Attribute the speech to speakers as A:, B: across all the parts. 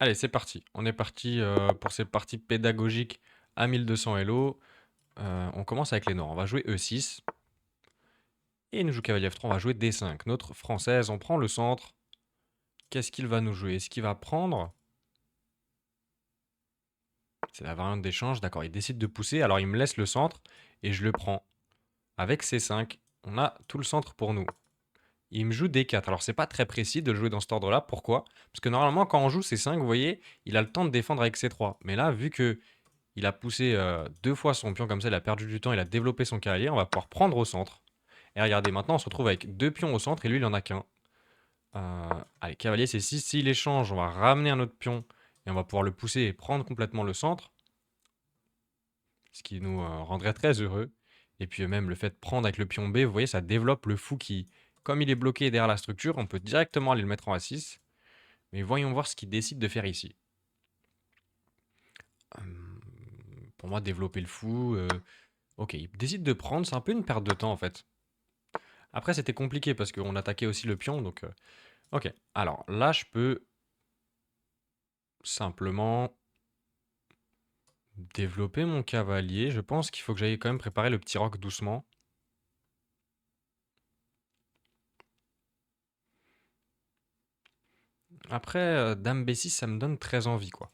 A: Allez, c'est parti. On est parti pour cette partie pédagogique à 1200 Elo. On commence avec les Noirs. On va jouer E6. Et il nous joue cavalier F3. On va jouer D5. Notre française, on prend le centre. Qu'est-ce qu'il va nous jouer? Est-ce qu'il va prendre? C'est la variante d'échange. D'accord, il décide de pousser. Alors il me laisse le centre et je le prends. Avec C5, on a tout le centre pour nous. Il me joue D4. Alors c'est pas très précis de le jouer dans cet ordre-là. Pourquoi? Parce que normalement, quand on joue C5, vous voyez, il a le temps de défendre avec C3. Mais là, vu que il a poussé deux fois son pion comme ça, il a perdu du temps, il a développé son cavalier. On va pouvoir prendre au centre. Et regardez, maintenant on se retrouve avec deux pions au centre et lui il en a qu'un. Allez, cavalier c'est 6. S'il échange, on va ramener un autre pion et on va pouvoir le pousser et prendre complètement le centre. Ce qui nous rendrait très heureux. Et puis même le fait de prendre avec le pion B, vous voyez, ça développe le fou qui, comme il est bloqué derrière la structure, on peut directement aller le mettre en A6. Mais voyons voir ce qu'il décide de faire ici. Pour moi, développer le fou. Ok, il décide de prendre, c'est un peu une perte de temps en fait. Après, c'était compliqué parce qu'on attaquait aussi le pion, donc... Ok, alors là, je peux simplement développer mon cavalier. Je pense qu'il faut que j'aille quand même préparer le petit roc doucement. Après, dame B6, ça me donne très envie, quoi.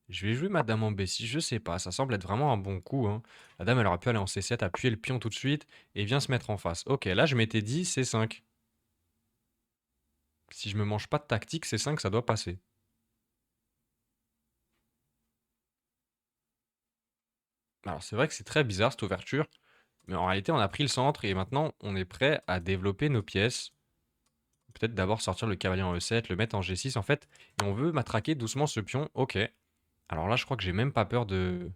A: Je vais jouer ma dame en B6, je sais pas, ça semble être vraiment un bon coup, hein. La dame, elle aurait pu aller en C7, appuyer le pion tout de suite, et vient se mettre en face. Ok, là, je m'étais dit C5. Si je me mange pas de tactique, C5, ça doit passer. Alors, c'est vrai que c'est très bizarre, cette ouverture. Mais en réalité, on a pris le centre et maintenant, on est prêt à développer nos pièces. Peut-être d'abord sortir le cavalier en E7, le mettre en G6 en fait. Et on veut matraquer doucement ce pion. Ok. Alors là, je crois que j'ai même pas peur de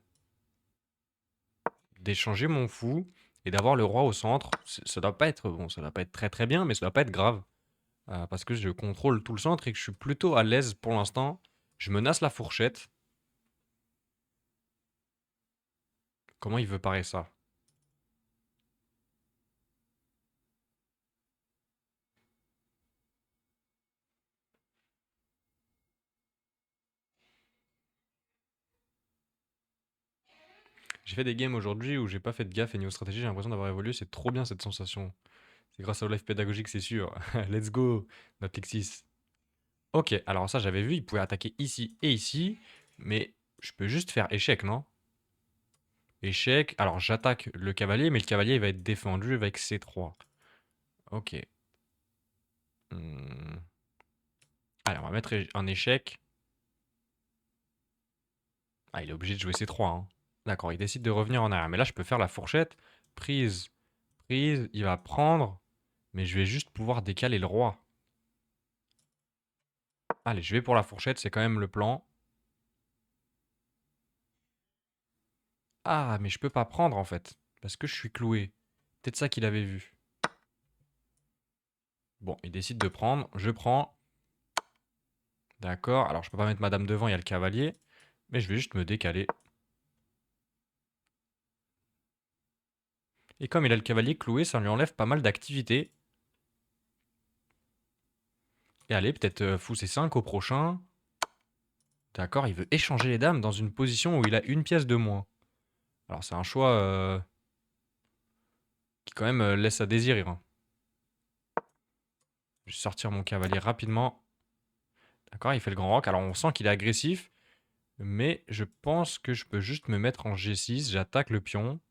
A: d'échanger mon fou et d'avoir le roi au centre. Ça doit pas être bon, ça doit pas être très très bien, mais ça doit pas être grave. Parce que je contrôle tout le centre et que je suis plutôt à l'aise pour l'instant. Je menace la fourchette. Comment il veut parer ça? J'ai fait des games aujourd'hui où j'ai pas fait de gaffe et niveau stratégie, j'ai l'impression d'avoir évolué. C'est trop bien cette sensation. C'est grâce au live pédagogique, c'est sûr. Let's go, notre X6. Ok, alors ça j'avais vu, il pouvait attaquer ici et ici, mais je peux juste faire échec, non? Échec, alors j'attaque le cavalier, mais le cavalier il va être défendu avec C3. Ok. Hmm. Allez, on va mettre un échec. Ah, il est obligé de jouer C3, hein. D'accord, il décide de revenir en arrière. Mais là, je peux faire la fourchette. Prise, prise, il va prendre, mais je vais juste pouvoir décaler le roi. Allez, je vais pour la fourchette, c'est quand même le plan. Ah, mais je peux pas prendre en fait, parce que je suis cloué. Peut-être ça qu'il avait vu. Bon, il décide de prendre, je prends. D'accord, alors je peux pas mettre madame devant, il y a le cavalier. Mais je vais juste me décaler. Et comme il a le cavalier cloué, ça lui enlève pas mal d'activité. Et allez, peut-être fou C5 au prochain. D'accord, il veut échanger les dames dans une position où il a une pièce de moins. Alors c'est un choix qui quand même laisse à désirer, hein. Je vais sortir mon cavalier rapidement. D'accord, il fait le grand roc. Alors on sent qu'il est agressif. Mais je pense que je peux juste me mettre en G6. J'attaque le pion.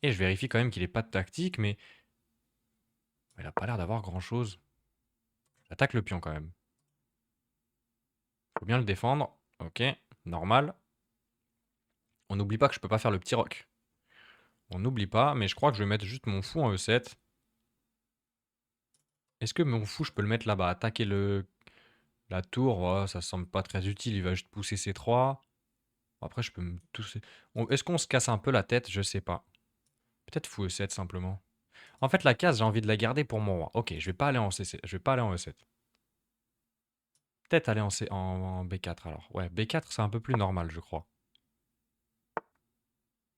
A: Et je vérifie quand même qu'il n'ait pas de tactique. Mais il a pas l'air d'avoir grand chose. J'attaque le pion quand même. Faut bien le défendre. Ok, normal. On n'oublie pas que je peux pas faire le petit roc. On n'oublie pas, mais je crois que je vais mettre juste mon fou en E7. Est-ce que mon fou, je peux le mettre là-bas? Attaquer la tour, ouais, ça semble pas très utile. Il va juste pousser ses 3. Après, je peux me tousser. Est-ce qu'on se casse un peu la tête? Je sais pas. Peut-être fou E7 simplement. En fait, la case, j'ai envie de la garder pour mon roi. Ok, je vais pas aller en C7. Je vais pas aller en E7. Peut-être aller en B4 alors. Ouais, B4, c'est un peu plus normal, je crois.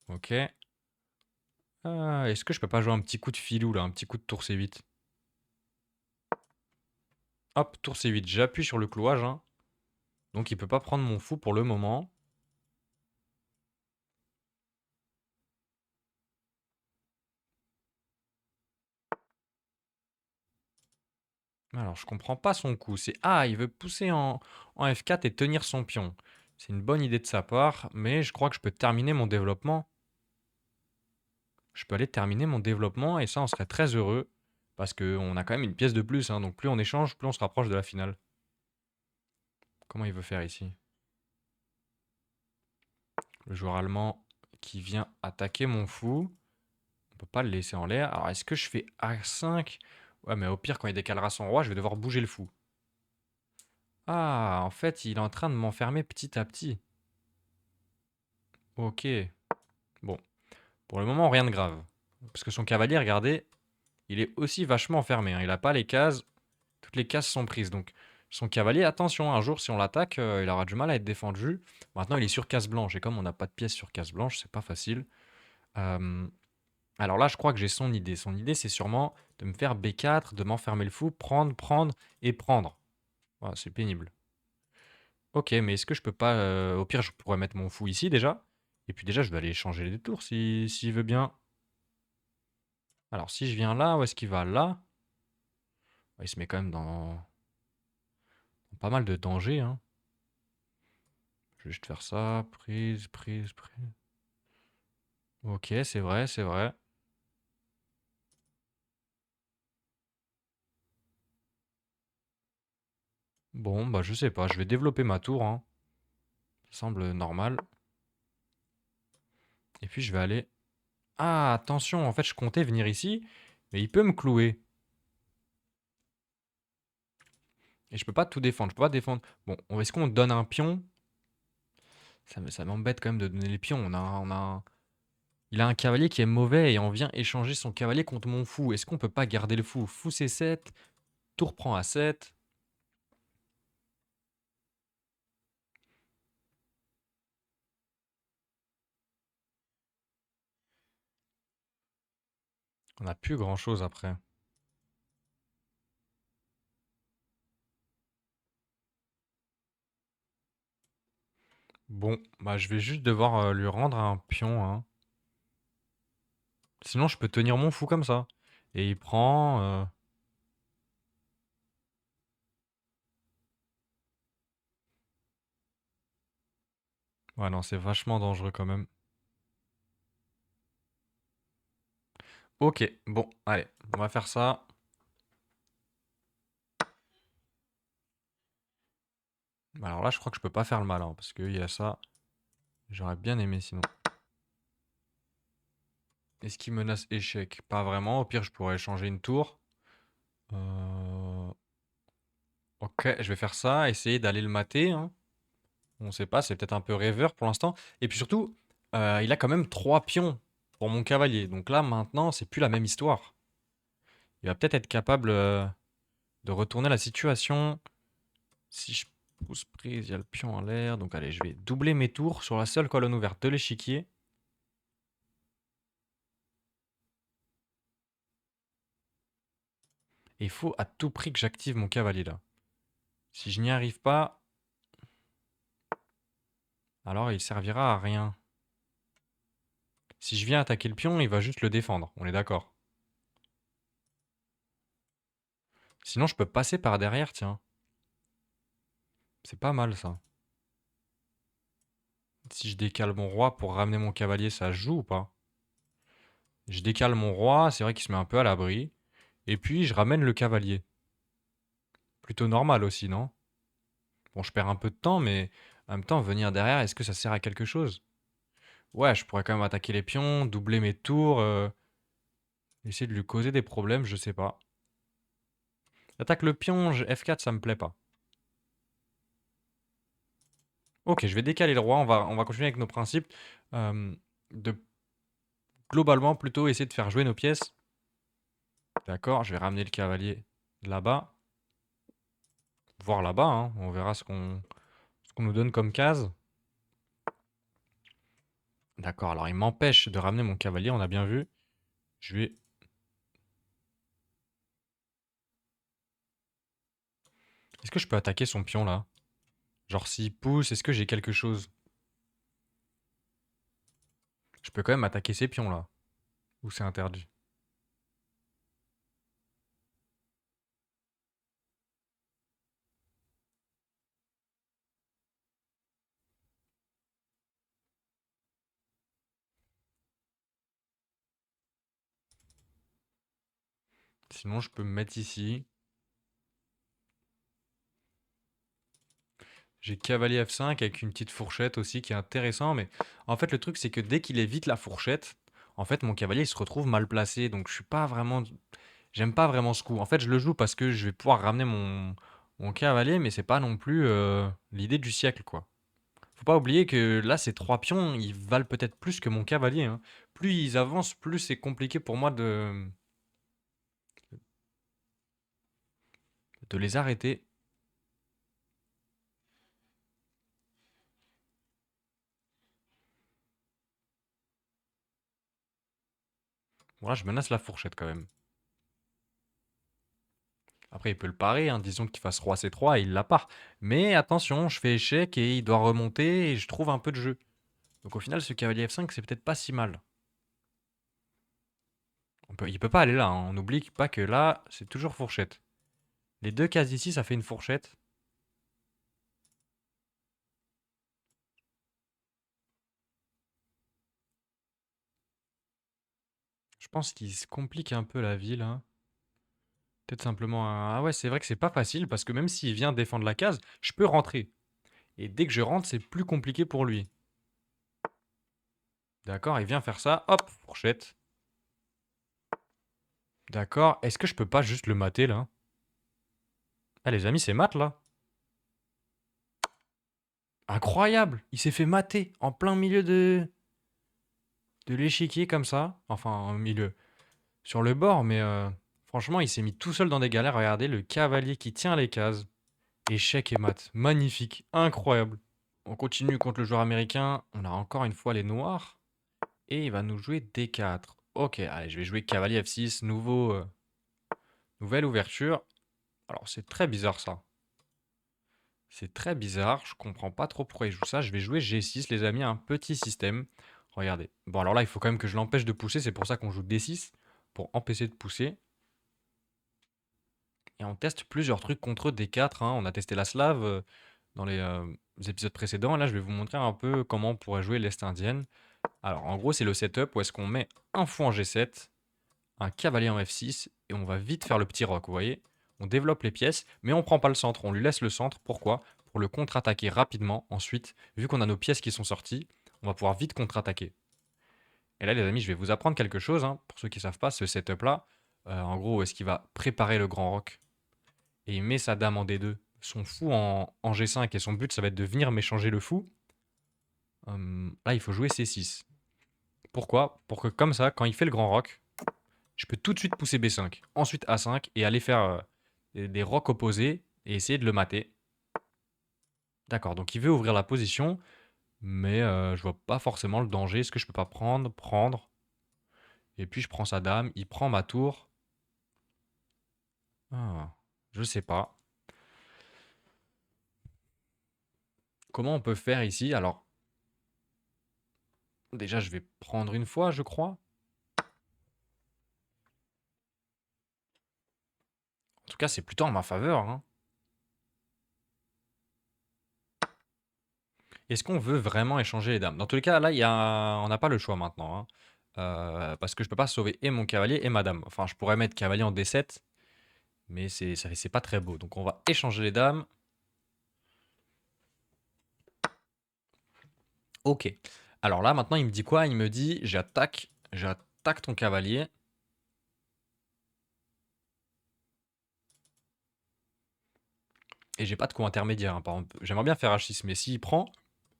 A: Ok. Est-ce que je peux pas jouer un petit coup de filou là? Un petit coup de tour C8? Hop, tour C8. J'appuie sur le clouage, hein. Donc il peut pas prendre mon fou pour le moment. Alors je comprends pas son coup. C'est ah, il veut pousser en F4 et tenir son pion. C'est une bonne idée de sa part, mais je crois que je peux terminer mon développement. Je peux aller terminer mon développement et ça, on serait très heureux. Parce qu'on a quand même une pièce de plus, hein, donc plus on échange, plus on se rapproche de la finale. Comment il veut faire ici? Le joueur allemand qui vient attaquer mon fou. On peut pas le laisser en l'air. Alors est-ce que je fais A5? Ouais, mais au pire, quand il décalera son roi, je vais devoir bouger le fou. Ah, en fait, il est en train de m'enfermer petit à petit. Ok. Bon, pour le moment, rien de grave. Parce que son cavalier, regardez, il est aussi vachement enfermé, hein. Il n'a pas les cases. Toutes les cases sont prises. Donc, son cavalier, attention, un jour, si on l'attaque, il aura du mal à être défendu. Maintenant, il est sur case blanche. Et comme on n'a pas de pièce sur case blanche, c'est pas facile. Euh, alors là, je crois que j'ai son idée. Son idée, c'est sûrement de me faire B4, de m'enfermer le fou, prendre, prendre et prendre. Voilà, c'est pénible. Ok, mais est-ce que je peux pas... au pire, je pourrais mettre mon fou ici déjà. Et puis déjà, je vais aller changer les tours s'il veut bien. Alors, si je viens là, où est-ce qu'il va? Là. Ouais, il se met quand même dans pas mal de dangers, hein. Je vais juste faire ça. Prise, prise, prise. Ok, c'est vrai, c'est vrai. Bon, bah je sais pas. Je vais développer ma tour, hein. Ça semble normal. Et puis je vais aller... Ah, attention, en fait, je comptais venir ici. Mais il peut me clouer. Et je peux pas tout défendre. Je peux pas défendre... Bon, est-ce qu'on donne un pion? Ça m'embête quand même de donner les pions. Il a un cavalier qui est mauvais et on vient échanger son cavalier contre mon fou. Est-ce qu'on peut pas garder le fou? Fou C7, tour prend A7. On n'a plus grand-chose après. Bon, bah je vais juste devoir lui rendre un pion, hein. Sinon, je peux tenir mon fou comme ça. Et il prend... Ouais, non, c'est vachement dangereux quand même. Ok, bon, allez, on va faire ça. Alors là, je crois que je peux pas faire le malin, parce qu'il y a ça. J'aurais bien aimé sinon. Est-ce qu'il menace échec? Pas vraiment. Au pire, je pourrais changer une tour. Euh, Ok, je vais faire ça, essayer d'aller le mater, hein. On sait pas, c'est peut-être un peu rêveur pour l'instant. Et puis surtout, il a quand même 3 pions pour mon cavalier. Donc là, maintenant, c'est plus la même histoire. Il va peut-être être capable de retourner la situation. Si je pousse prise, il y a le pion en l'air. Donc allez, je vais doubler mes tours sur la seule colonne ouverte de l'échiquier. Et il faut à tout prix que j'active mon cavalier là. Si je n'y arrive pas, alors il servira à rien. Si je viens attaquer le pion, il va juste le défendre. On est d'accord. Sinon, je peux passer par derrière, tiens. C'est pas mal ça. Si je décale mon roi pour ramener mon cavalier, ça se joue ou pas? Je décale mon roi, c'est vrai qu'il se met un peu à l'abri. Et puis, je ramène le cavalier. Plutôt normal aussi, non? Bon, je perds un peu de temps, mais en même temps, venir derrière, est-ce que ça sert à quelque chose? Ouais, je pourrais quand même attaquer les pions, doubler mes tours, essayer de lui causer des problèmes, je sais pas. Attaque le pion, F4, ça me plaît pas. Ok, je vais décaler le roi, on va continuer avec nos principes. De globalement plutôt essayer de faire jouer nos pièces. D'accord, je vais ramener le cavalier là-bas. Voir là-bas, hein, on verra ce qu'on nous donne comme case. D'accord, alors il m'empêche de ramener mon cavalier, on a bien vu. Je vais... Est-ce que je peux attaquer son pion là? Genre s'il pousse, est-ce que j'ai quelque chose? Je peux quand même attaquer ces pions là. Ou c'est interdit? Sinon je peux me mettre ici. J'ai cavalier F5 avec une petite fourchette aussi qui est intéressant. Mais en fait le truc c'est que dès qu'il évite la fourchette, en fait mon cavalier il se retrouve mal placé. Donc je suis pas vraiment... J'aime pas vraiment ce coup. En fait je le joue parce que je vais pouvoir ramener mon cavalier. Mais c'est pas non plus l'idée du siècle quoi. Faut pas oublier que là, ces trois pions, ils valent peut-être plus que mon cavalier, hein. Plus ils avancent, plus c'est compliqué pour moi de les arrêter. Voilà, je menace la fourchette quand même. Après, il peut le parer, hein. Disons qu'il fasse roi C3 et il la part. Mais attention, je fais échec et il doit remonter et je trouve un peu de jeu. Donc au final, ce cavalier F5, c'est peut-être pas si mal. Il peut pas aller là, hein. On n'oublie pas que là, c'est toujours fourchette. Les deux cases ici, ça fait une fourchette. Je pense qu'il se complique un peu la vie là. Peut-être simplement un... Ah ouais, c'est vrai que c'est pas facile parce que même s'il vient défendre la case, je peux rentrer. Et dès que je rentre, c'est plus compliqué pour lui. D'accord, il vient faire ça. Hop, fourchette. D'accord, est-ce que je peux pas juste le mater là? Ah les amis, c'est mat là. Incroyable, il s'est fait mater en plein milieu de l'échiquier comme ça. Enfin, au milieu. Sur le bord, mais franchement, il s'est mis tout seul dans des galères. Regardez, le cavalier qui tient les cases. Échec et mat. Magnifique, incroyable. On continue contre le joueur américain. On a encore une fois les noirs. Et il va nous jouer D4. Ok, allez, je vais jouer cavalier F6. Nouvelle ouverture. Alors, c'est très bizarre ça. C'est très bizarre. Je comprends pas trop pourquoi il joue ça. Je vais jouer G6, les amis. Un petit système. Regardez. Bon, alors là, il faut quand même que je l'empêche de pousser. C'est pour ça qu'on joue D6. Pour empêcher de pousser. Et on teste plusieurs trucs contre D4, hein. On a testé la slave dans les épisodes précédents. Là, je vais vous montrer un peu comment on pourrait jouer l'Est indienne. Alors, en gros, c'est le setup où est-ce qu'on met un fou en G7, un cavalier en F6, et on va vite faire le petit roc, vous voyez. On développe les pièces, mais on prend pas le centre, on lui laisse le centre. Pourquoi? Pour le contre-attaquer rapidement. Ensuite, vu qu'on a nos pièces qui sont sorties, on va pouvoir vite contre-attaquer. Et là, les amis, je vais vous apprendre quelque chose, hein. Pour ceux qui ne savent pas, ce setup-là, en gros, est-ce qu'il va préparer le grand roc et il met sa dame en D2, son fou en G5, et son but, ça va être de venir m'échanger le fou. Là, il faut jouer C6. Pourquoi? Pour que comme ça, quand il fait le grand roc, je peux tout de suite pousser B5, ensuite A5 et aller faire des rocs opposés et essayer de le mater. D'accord, donc il veut ouvrir la position, mais je vois pas forcément le danger. Est-ce que je peux pas prendre, prendre, et puis je prends sa dame, il prend ma tour. Ah, je sais pas. Comment on peut faire ici? Alors, déjà, je vais prendre une fois, je crois. En tout cas, c'est plutôt en ma faveur, hein. Est-ce qu'on veut vraiment échanger les dames? Dans tous les cas, là, on n'a pas le choix maintenant, hein. Parce que je peux pas sauver et mon cavalier et ma dame. Enfin, je pourrais mettre cavalier en D7, mais c'est pas très beau. Donc on va échanger les dames. Ok. Alors là, maintenant, il me dit quoi? Il me dit, j'attaque ton cavalier. Et j'ai pas de coup intermédiaire, hein. Par exemple, j'aimerais bien faire H6, mais s'il prend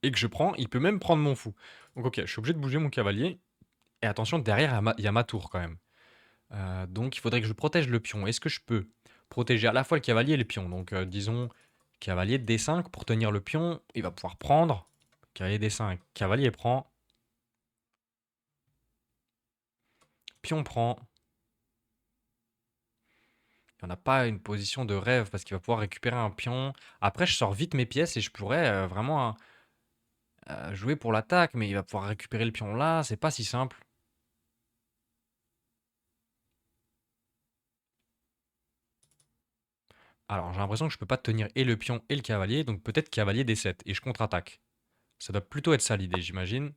A: et que je prends, il peut même prendre mon fou. Donc ok, je suis obligé de bouger mon cavalier. Et attention, derrière, il y a ma tour quand même. Donc il faudrait que je protège le pion. Est-ce que je peux protéger à la fois le cavalier et le pion? Donc disons cavalier D5 pour tenir le pion. Il va pouvoir prendre. Cavalier D5. Cavalier prend. Pion prend. Et on n'a pas une position de rêve parce qu'il va pouvoir récupérer un pion. Après, je sors vite mes pièces et je pourrais vraiment jouer pour l'attaque, mais il va pouvoir récupérer le pion là, c'est pas si simple. Alors, j'ai l'impression que je peux pas tenir et le pion et le cavalier, donc peut-être cavalier D7 et je contre-attaque. Ça doit plutôt être ça l'idée, j'imagine.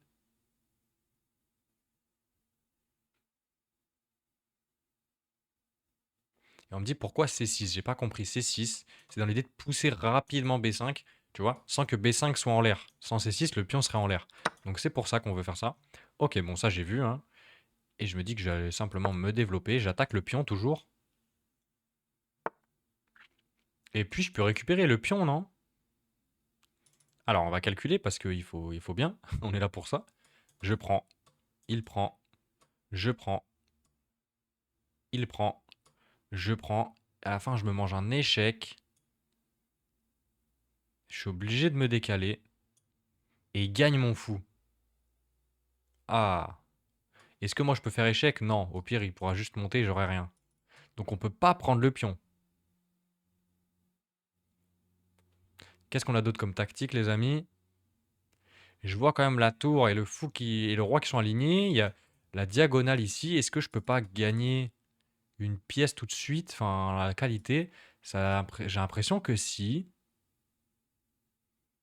A: Et on me dit pourquoi C6, j'ai pas compris. C6, c'est dans l'idée de pousser rapidement B5, tu vois, sans que B5 soit en l'air. Sans C6, le pion serait en l'air. Donc c'est pour ça qu'on veut faire ça. Ok, bon ça j'ai vu, hein. Et je me dis que j'allais simplement me développer. J'attaque le pion toujours. Et puis je peux récupérer le pion, non? Alors on va calculer parce qu'il faut bien. On est là pour ça. Je prends, il prend, je prends, il prend, je prends. À la fin, je me mange un échec. Je suis obligé de me décaler. Et il gagne mon fou. Ah. Est-ce que moi je peux faire échec? Non. Au pire, il pourra juste monter et j'aurai rien. Donc on peut pas prendre le pion. Qu'est-ce qu'on a d'autre comme tactique, les amis? Je vois quand même la tour et le fou et le roi qui sont alignés. Il y a la diagonale ici. Est-ce que je peux pas gagner une pièce tout de suite? Enfin, la qualité. J'ai l'impression que si.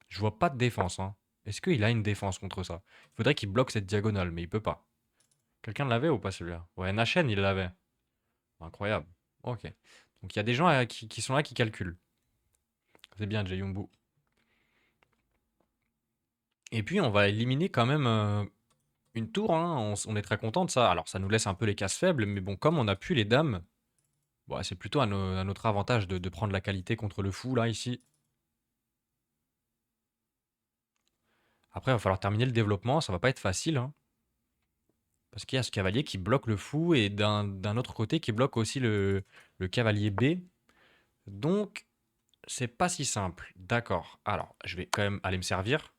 A: Je vois pas de défense, hein. Est-ce qu'il a une défense contre ça? Il faudrait qu'il bloque cette diagonale, mais il peut pas. Quelqu'un l'avait ou pas celui-là? Ouais, Nachen, il l'avait. Incroyable. Ok. Donc il y a des gens qui sont là qui calculent. C'est bien, Jayumbu. Et puis on va éliminer quand même une tour, hein. On est très content de ça. Alors ça nous laisse un peu les cases faibles, mais bon, comme on a pu les dames, bon, c'est plutôt à notre avantage de prendre la qualité contre le fou, là, ici. Après, il va falloir terminer le développement, ça va pas être facile, hein. Parce qu'il y a ce cavalier qui bloque le fou et d'un autre côté qui bloque aussi le cavalier B. Donc, c'est pas si simple. D'accord. Alors, je vais quand même aller me servir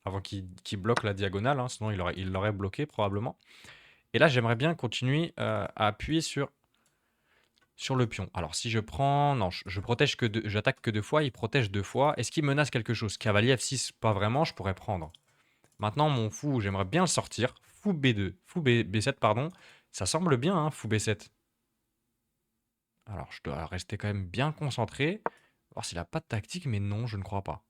A: avant qu'il bloque la diagonale, hein, sinon il l'aurait bloqué probablement. Et là, j'aimerais bien continuer à appuyer sur le pion. Alors, si je prends... Non, je protège j'attaque que deux fois, il protège deux fois. Est-ce qu'il menace quelque chose? Cavalier F6, pas vraiment, je pourrais prendre. Maintenant, mon fou, j'aimerais bien le sortir. Fou B2, B7, pardon. Ça semble bien, hein, fou B7. Alors, je dois rester quand même bien concentré. Voir s'il a pas de tactique, mais non, je ne crois pas.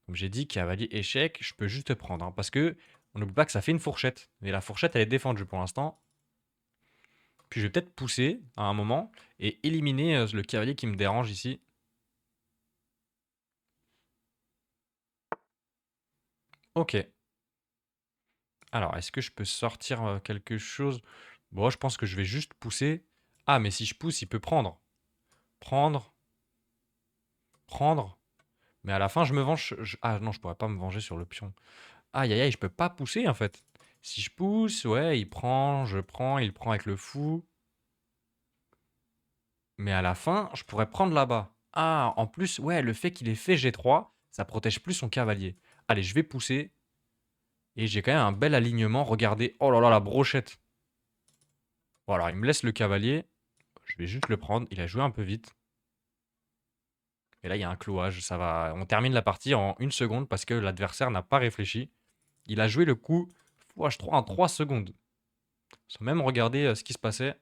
A: Comme j'ai dit, cavalier échec, je peux juste prendre, hein, parce que on n'oublie pas que ça fait une fourchette. Et la fourchette, elle est défendue pour l'instant. Puis je vais peut-être pousser à un moment et éliminer le cavalier qui me dérange ici. Ok. Alors, est-ce que je peux sortir quelque chose? Bon, je pense que je vais juste pousser. Ah, mais si je pousse, il peut prendre. Prendre, prendre. Mais à la fin, je me venge. Ah non, je pourrais pas me venger sur le pion. Aïe, aïe, aïe, je peux pas pousser en fait. Si je pousse, ouais, il prend, je prends, il prend avec le fou. Mais à la fin, je pourrais prendre là-bas. Ah, en plus, ouais, le fait qu'il ait fait G3, ça protège plus son cavalier. Allez, je vais pousser. Et j'ai quand même un bel alignement. Regardez. Oh là là, la brochette. Voilà, il me laisse le cavalier. Je vais juste le prendre. Il a joué un peu vite. Et là, il y a un clouage. Ça va. On termine la partie en une seconde parce que l'adversaire n'a pas réfléchi. Il a joué le coup fou H3 en 3 secondes. Sans même regarder ce qui se passait.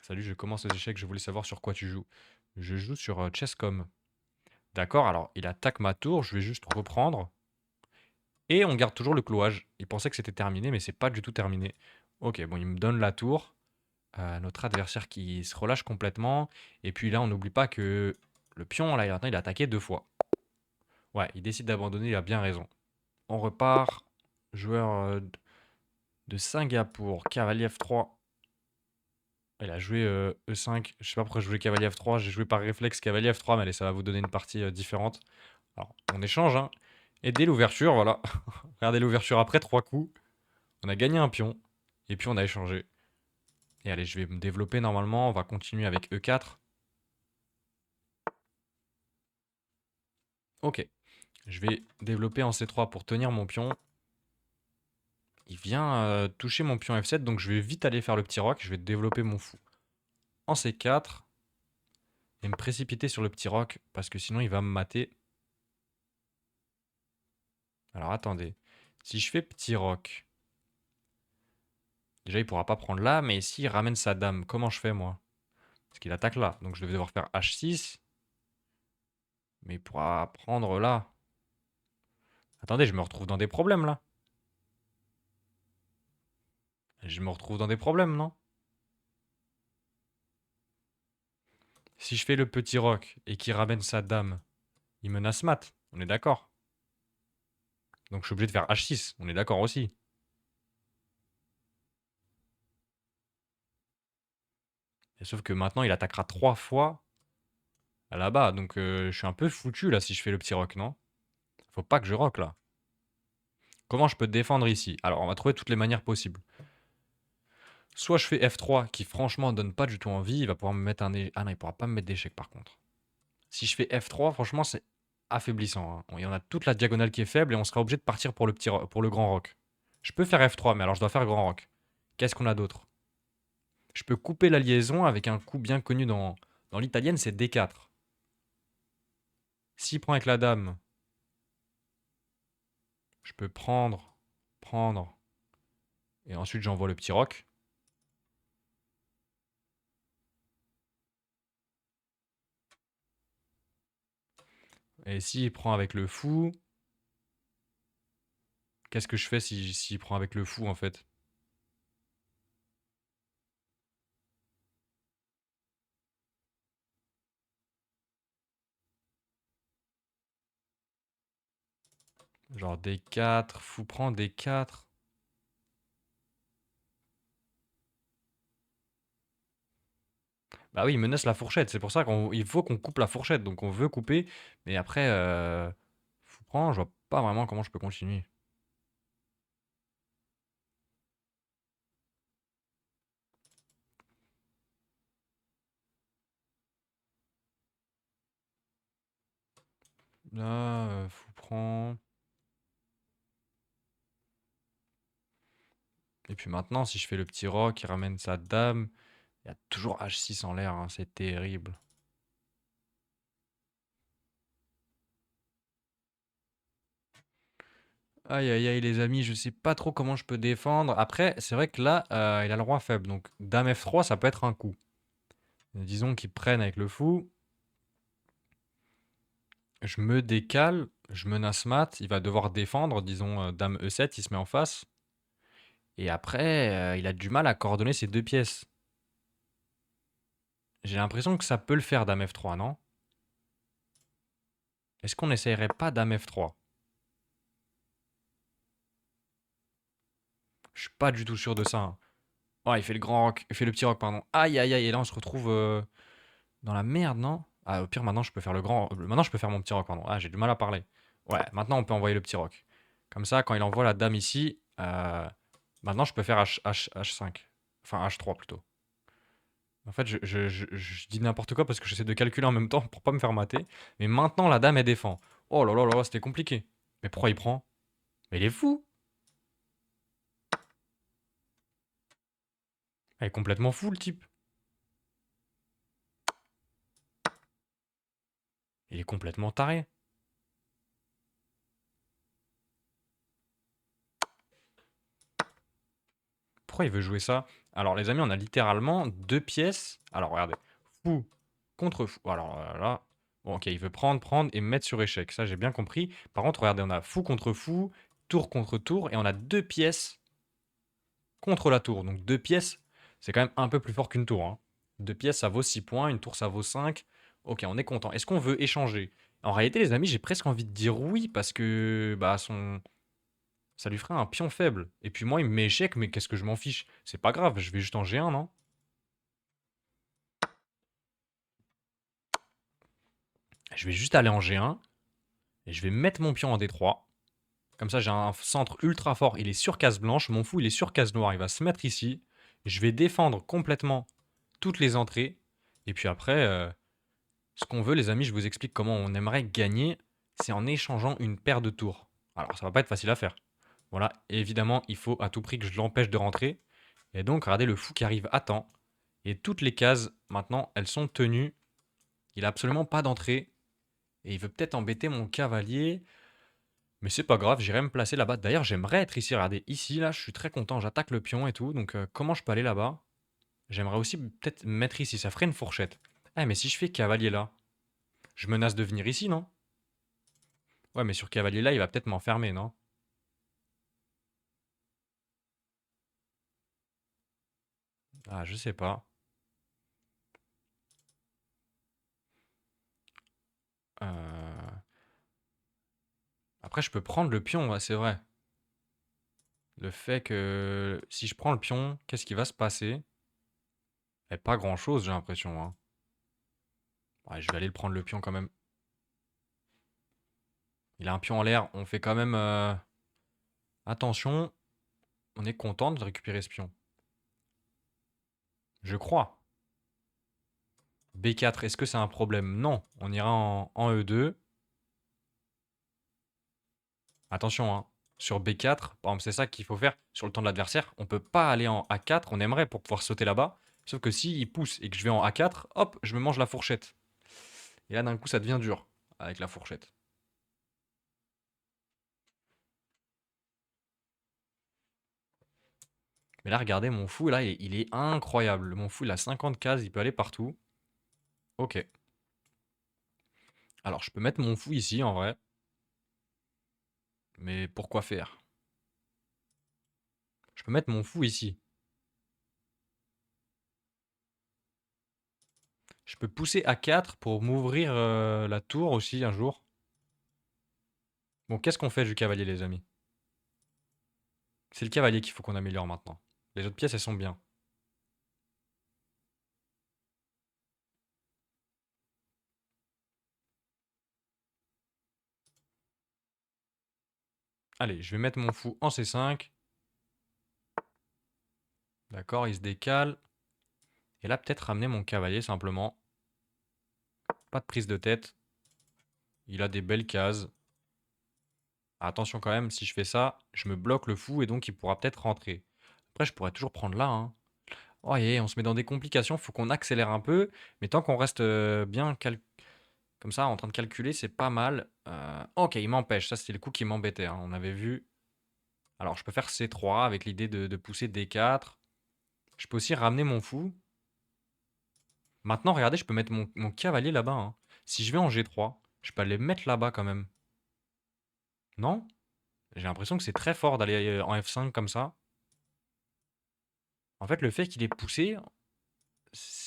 A: Salut, je commence les échecs. Je voulais savoir sur quoi tu joues. Je joue sur Chesscom. D'accord, alors il attaque ma tour. Je vais juste reprendre. Et on garde toujours le clouage. Il pensait que c'était terminé, mais c'est pas du tout terminé. Ok, bon, il me donne la tour. Notre adversaire qui se relâche complètement. Et puis là, on n'oublie pas que le pion, là, il a attaqué deux fois. Ouais, il décide d'abandonner, il a bien raison. On repart. Joueur de Singapour, cavalier F3. Il a joué E5. Je sais pas pourquoi je jouais cavalier F3. J'ai joué par réflexe cavalier F3, mais allez, ça va vous donner une partie différente. Alors, on échange, hein. Et dès l'ouverture, voilà. Regardez l'ouverture après 3 coups. On a gagné un pion. Et puis on a échangé. Et allez, je vais me développer normalement. On va continuer avec E4. Ok. Je vais développer en C3 pour tenir mon pion. Il vient toucher mon pion F7, donc je vais vite aller faire le petit roc. Je vais développer mon fou en C4 et me précipiter sur le petit roc parce que sinon il va me mater. Alors attendez, si je fais petit roc, déjà il pourra pas prendre là, mais s'il ramène sa dame, comment je fais moi? Parce qu'il attaque là, donc je vais devoir faire H6, mais il pourra prendre là. Attendez, je me retrouve dans des problèmes là. Je me retrouve dans des problèmes, non? Si je fais le petit roc et qu'il ramène sa dame, il menace mat, on est d'accord. Donc je suis obligé de faire H6, on est d'accord aussi. Et sauf que maintenant il attaquera 3 fois là-bas, donc je suis un peu foutu là si je fais le petit roc, non? Faut pas que je rock là. Comment je peux défendre ici? Alors on va trouver toutes les manières possibles. Soit je fais F3 qui franchement donne pas du tout envie, il va pouvoir me mettre un... Ah non, il pourra pas me mettre d'échec par contre. Si je fais F3, franchement c'est affaiblissant, hein. Il y en a toute la diagonale qui est faible et on sera obligé de partir pour pour le grand roc. Je peux faire F3, mais alors je dois faire grand roc. Qu'est-ce qu'on a d'autre? Je peux couper la liaison avec un coup bien connu dans l'italienne, c'est D4. S'il prend avec la dame, je peux prendre, et ensuite j'envoie le petit roc. Et s'il prend avec le fou, qu'est-ce que je fais s'il prend avec le fou en fait? Genre D4, fou prend D4. Bah oui, il menace la fourchette, c'est pour ça qu'il faut qu'on coupe la fourchette, donc on veut couper, mais après, fou prend, je vois pas vraiment comment je peux continuer. Là, fou prend. Et puis maintenant, si je fais le petit roc, il ramène sa dame. Il y a toujours H6 en l'air, hein, c'est terrible. Aïe aïe aïe les amis, je sais pas trop comment je peux défendre. Après, c'est vrai que là, il a le roi faible, donc dame F3, ça peut être un coup. Disons qu'il prenne avec le fou. Je me décale, je menace mat, il va devoir défendre, disons dame E7, il se met en face. Et après, il a du mal à coordonner ces deux pièces. J'ai l'impression que ça peut le faire dame F3, non? Est-ce qu'on n'essayerait pas dame F3? Je suis pas du tout sûr de ça, hein. Oh, il fait le grand roc, il fait le petit roc, pardon. Aïe aïe aïe, et là on se retrouve dans la merde, non? Ah, au pire, maintenant je peux faire le grand. Maintenant je peux faire mon petit roc, pardon. Ah, j'ai du mal à parler. Ouais, maintenant on peut envoyer le petit roc. Comme ça, quand il envoie la dame ici, maintenant je peux faire H5. Enfin H3 plutôt. En fait, je dis n'importe quoi parce que j'essaie de calculer en même temps pour pas me faire mater. Mais maintenant la dame elle défend. Oh là là là là, c'était compliqué. Mais pourquoi il prend? Mais il est fou! Elle est complètement fou le type. Il est complètement taré. Pourquoi il veut jouer ça? Alors, les amis, on a littéralement deux pièces. Alors, regardez. Fou contre fou. Alors là. Bon, ok, il veut prendre et mettre sur échec. Ça, j'ai bien compris. Par contre, regardez, on a fou contre fou, tour contre tour, et on a deux pièces contre la tour. Donc, deux pièces, c'est quand même un peu plus fort qu'une tour, hein. Deux pièces, ça vaut 6 points. Une tour, ça vaut 5. Ok, on est content. Est-ce qu'on veut échanger? En réalité, les amis, j'ai presque envie de dire oui parce que bah, ça lui ferait un pion faible. Et puis moi, il me met échec, mais qu'est-ce que je m'en fiche? C'est pas grave, je vais juste en G1, non? Je vais juste aller en G1 et je vais mettre mon pion en D3. Comme ça, j'ai un centre ultra fort. Il est sur case blanche. Mon fou, il est sur case noire. Il va se mettre ici. Je vais défendre complètement toutes les entrées. Et puis après, ce qu'on veut, les amis, je vous explique comment on aimerait gagner. C'est en échangeant une paire de tours. Alors, ça va pas être facile à faire. Voilà, et évidemment, il faut à tout prix que je l'empêche de rentrer. Et donc, regardez le fou qui arrive à temps. Et toutes les cases, maintenant, elles sont tenues. Il a absolument pas d'entrée. Et il veut peut-être embêter mon cavalier. Mais c'est pas grave, j'irai me placer là-bas. D'ailleurs, j'aimerais être ici. Regardez, ici, là, je suis très content. J'attaque le pion et tout. Donc, comment je peux aller là-bas? J'aimerais aussi peut-être me mettre ici. Ça ferait une fourchette. Ah, mais si je fais cavalier là, je menace de venir ici, non? Ouais, mais sur cavalier là, il va peut-être m'enfermer, non? Ah, je sais pas. Euh, Après, je peux prendre le pion, ouais, c'est vrai. Le fait que si je prends le pion, qu'est-ce qui va se passer? Eh, pas grand-chose, j'ai l'impression, hein. Ouais, je vais aller le prendre le pion quand même. Il a un pion en l'air, on fait quand même attention. On est content de récupérer ce pion. Je crois. B4, est-ce que c'est un problème? Non. On ira en E2. Attention, hein. Sur B4, par exemple, c'est ça qu'il faut faire sur le temps de l'adversaire. On peut pas aller en A4, on aimerait pour pouvoir sauter là-bas. Sauf que s'il pousse et que je vais en A4, hop, je me mange la fourchette. Et là, d'un coup, ça devient dur avec la fourchette. Mais là, regardez, mon fou, là, il est incroyable. Mon fou, il a 50 cases, il peut aller partout. Ok. Alors, je peux mettre mon fou ici, en vrai. Mais pourquoi faire? Je peux mettre mon fou ici. Je peux pousser A4 pour m'ouvrir la tour aussi un jour. Bon, qu'est-ce qu'on fait du cavalier, les amis? C'est le cavalier qu'il faut qu'on améliore maintenant. Les autres pièces, elles sont bien. Allez, je vais mettre mon fou en C5. D'accord, il se décale. Et là, peut-être ramener mon cavalier simplement. Pas de prise de tête. Il a des belles cases. Attention quand même, si je fais ça, je me bloque le fou et donc il pourra peut-être rentrer. Après, je pourrais toujours prendre là, hein. Oh, on se met dans des complications, faut qu'on accélère un peu. Mais tant qu'on reste bien comme ça, en train de calculer, c'est pas mal. Ok, il m'empêche. Ça, c'était le coup qui m'embêtait, hein. On avait vu. Alors, je peux faire C3 avec l'idée de pousser D4. Je peux aussi ramener mon fou. Maintenant, regardez, je peux mettre mon cavalier là-bas, hein. Si je vais en G3, je peux aller mettre là-bas quand même. Non? J'ai l'impression que c'est très fort d'aller en F5 comme ça. En fait, le fait qu'il est poussé,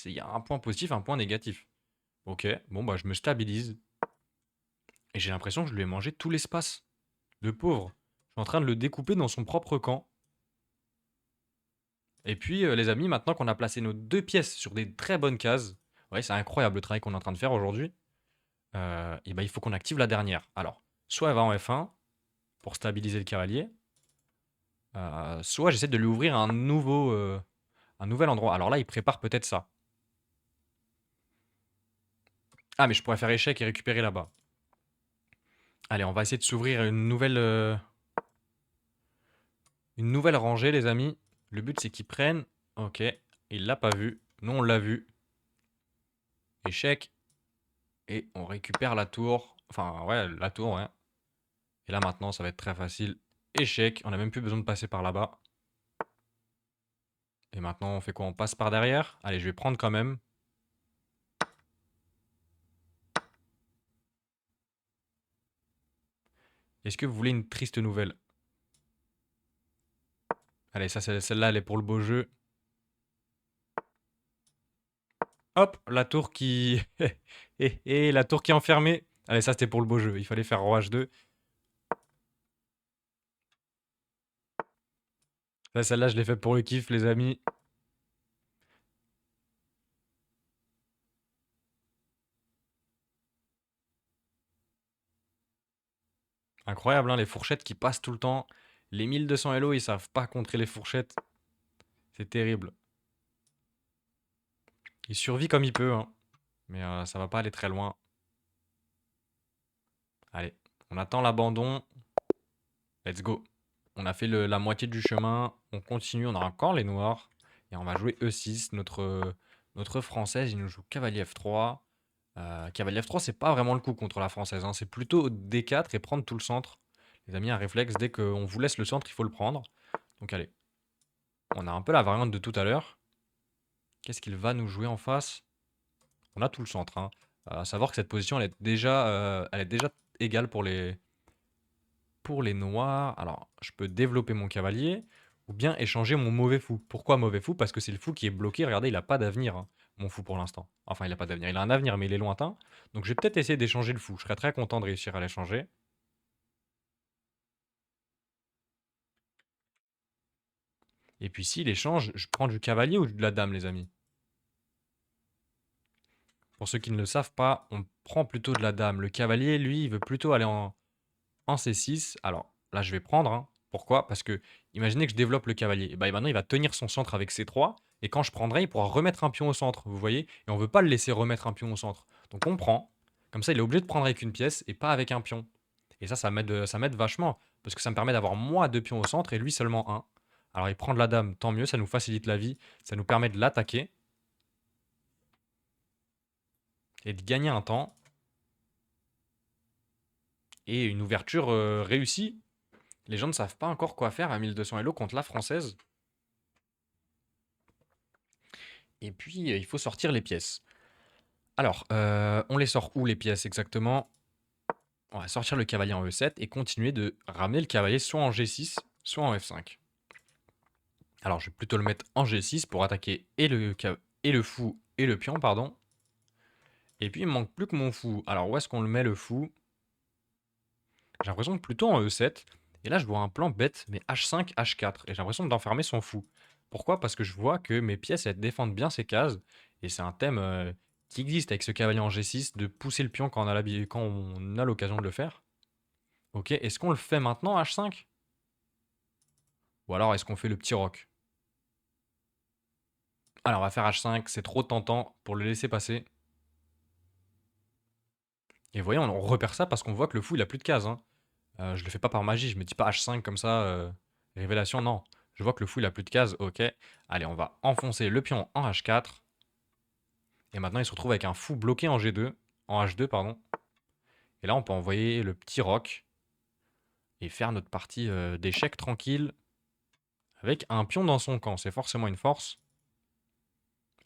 A: il y a un point positif, un point négatif. Ok, bon, bah, je me stabilise. Et j'ai l'impression que je lui ai mangé tout l'espace. Le pauvre. Je suis en train de le découper dans son propre camp. Et puis, les amis, maintenant qu'on a placé nos deux pièces sur des très bonnes cases, ouais, c'est incroyable le travail qu'on est en train de faire aujourd'hui, et ben, il faut qu'on active la dernière. Alors, soit elle va en F1 pour stabiliser le cavalier, soit j'essaie de lui ouvrir un nouvel endroit. Alors là, il prépare peut-être ça. Ah, mais je pourrais faire échec et récupérer là-bas. Allez, on va essayer de s'ouvrir une nouvelle rangée, les amis. Le but, c'est qu'ils prennent. Ok, il l'a pas vu. Nous, on l'a vu. Échec. Et on récupère la tour. Enfin, ouais, la tour, ouais. Et là, maintenant, ça va être très facile. Échec. On n'a même plus besoin de passer par là-bas. Et maintenant, on fait quoi? On passe par derrière? Allez, je vais prendre quand même. Est-ce que vous voulez une triste nouvelle? Allez, ça, celle-là, elle est pour le beau jeu. Hop, la tour qui... Et la tour qui est enfermée. Allez, ça, c'était pour le beau jeu. Il fallait faire roi H2. Là, celle-là, je l'ai fait pour le kiff, les amis. Incroyable, hein, les fourchettes qui passent tout le temps. Les 1200 Elo, ils savent pas contrer les fourchettes. C'est terrible. Il survit comme il peut, hein. Mais ça va pas aller très loin. Allez, on attend l'abandon. Let's go. On a fait la moitié du chemin. On continue. On a encore les noirs. Et on va jouer E6. Notre française, il nous joue cavalier F3. Cavalier F3, c'est pas vraiment le coup contre la française, hein. C'est plutôt D4 et prendre tout le centre. Les amis, un réflexe, dès qu'on vous laisse le centre, il faut le prendre. Donc allez, on a un peu la variante de tout à l'heure. Qu'est-ce qu'il va nous jouer en face? On a tout le centre, hein. À savoir que cette position, elle est déjà égale pour les noirs. Alors, je peux développer mon cavalier ou bien échanger mon mauvais fou. Pourquoi mauvais fou? Parce que c'est le fou qui est bloqué. Regardez, il n'a pas d'avenir, hein, mon fou pour l'instant. Enfin, il n'a pas d'avenir. Il a un avenir, mais il est lointain. Donc, je vais peut-être essayer d'échanger le fou. Je serais très content de réussir à l'échanger. Et puis, s'il échange, je prends du cavalier ou de la dame, les amis? Pour ceux qui ne le savent pas, on prend plutôt de la dame. Le cavalier, lui, il veut plutôt aller en C6. Alors là, je vais prendre, hein. Pourquoi? Parce que imaginez que je développe le cavalier. Et bah, maintenant, il va tenir son centre avec C3. Et quand je prendrai, il pourra remettre un pion au centre. Vous voyez? Et on ne veut pas le laisser remettre un pion au centre. Donc on prend. Comme ça, il est obligé de prendre avec une pièce et pas avec un pion. Et ça m'aide vachement. Parce que ça me permet d'avoir moi deux pions au centre et lui seulement un. Alors il prend de la dame, tant mieux, ça nous facilite la vie. Ça nous permet de l'attaquer et de gagner un temps. Et une ouverture réussie. Les gens ne savent pas encore quoi faire à 1200 Elo contre la française. Et puis, il faut sortir les pièces. Alors, on les sort où les pièces exactement? On va sortir le cavalier en E7 et continuer de ramener le cavalier soit en G6, soit en F5. Alors, je vais plutôt le mettre en G6 pour attaquer et le fou et le pion, pardon. Et puis, il me manque plus que mon fou. Alors, où est-ce qu'on le met, le fou? J'ai l'impression que plutôt en E7. Et là, je vois un plan bête, mais H5, H4. Et j'ai l'impression d'enfermer son fou. Pourquoi? Parce que je vois que mes pièces, elles défendent bien ces cases. Et c'est un thème qui existe avec ce cavalier en G6, de pousser le pion quand on a l'occasion de le faire. Ok, est-ce qu'on le fait maintenant, H5? Ou alors est-ce qu'on fait le petit roc? Alors, on va faire H5, c'est trop tentant pour le laisser passer. Et voyez, on repère ça parce qu'on voit que le fou, il a plus de cases, hein. Je le fais pas par magie, je me dis pas H5 comme ça, révélation, non. Je vois que le fou il a plus de cases, ok. Allez, on va enfoncer le pion en H4. Et maintenant il se retrouve avec un fou bloqué en G2, en H2, pardon. Et là on peut envoyer le petit roc et faire notre partie d'échecs tranquille avec un pion dans son camp. C'est forcément une force.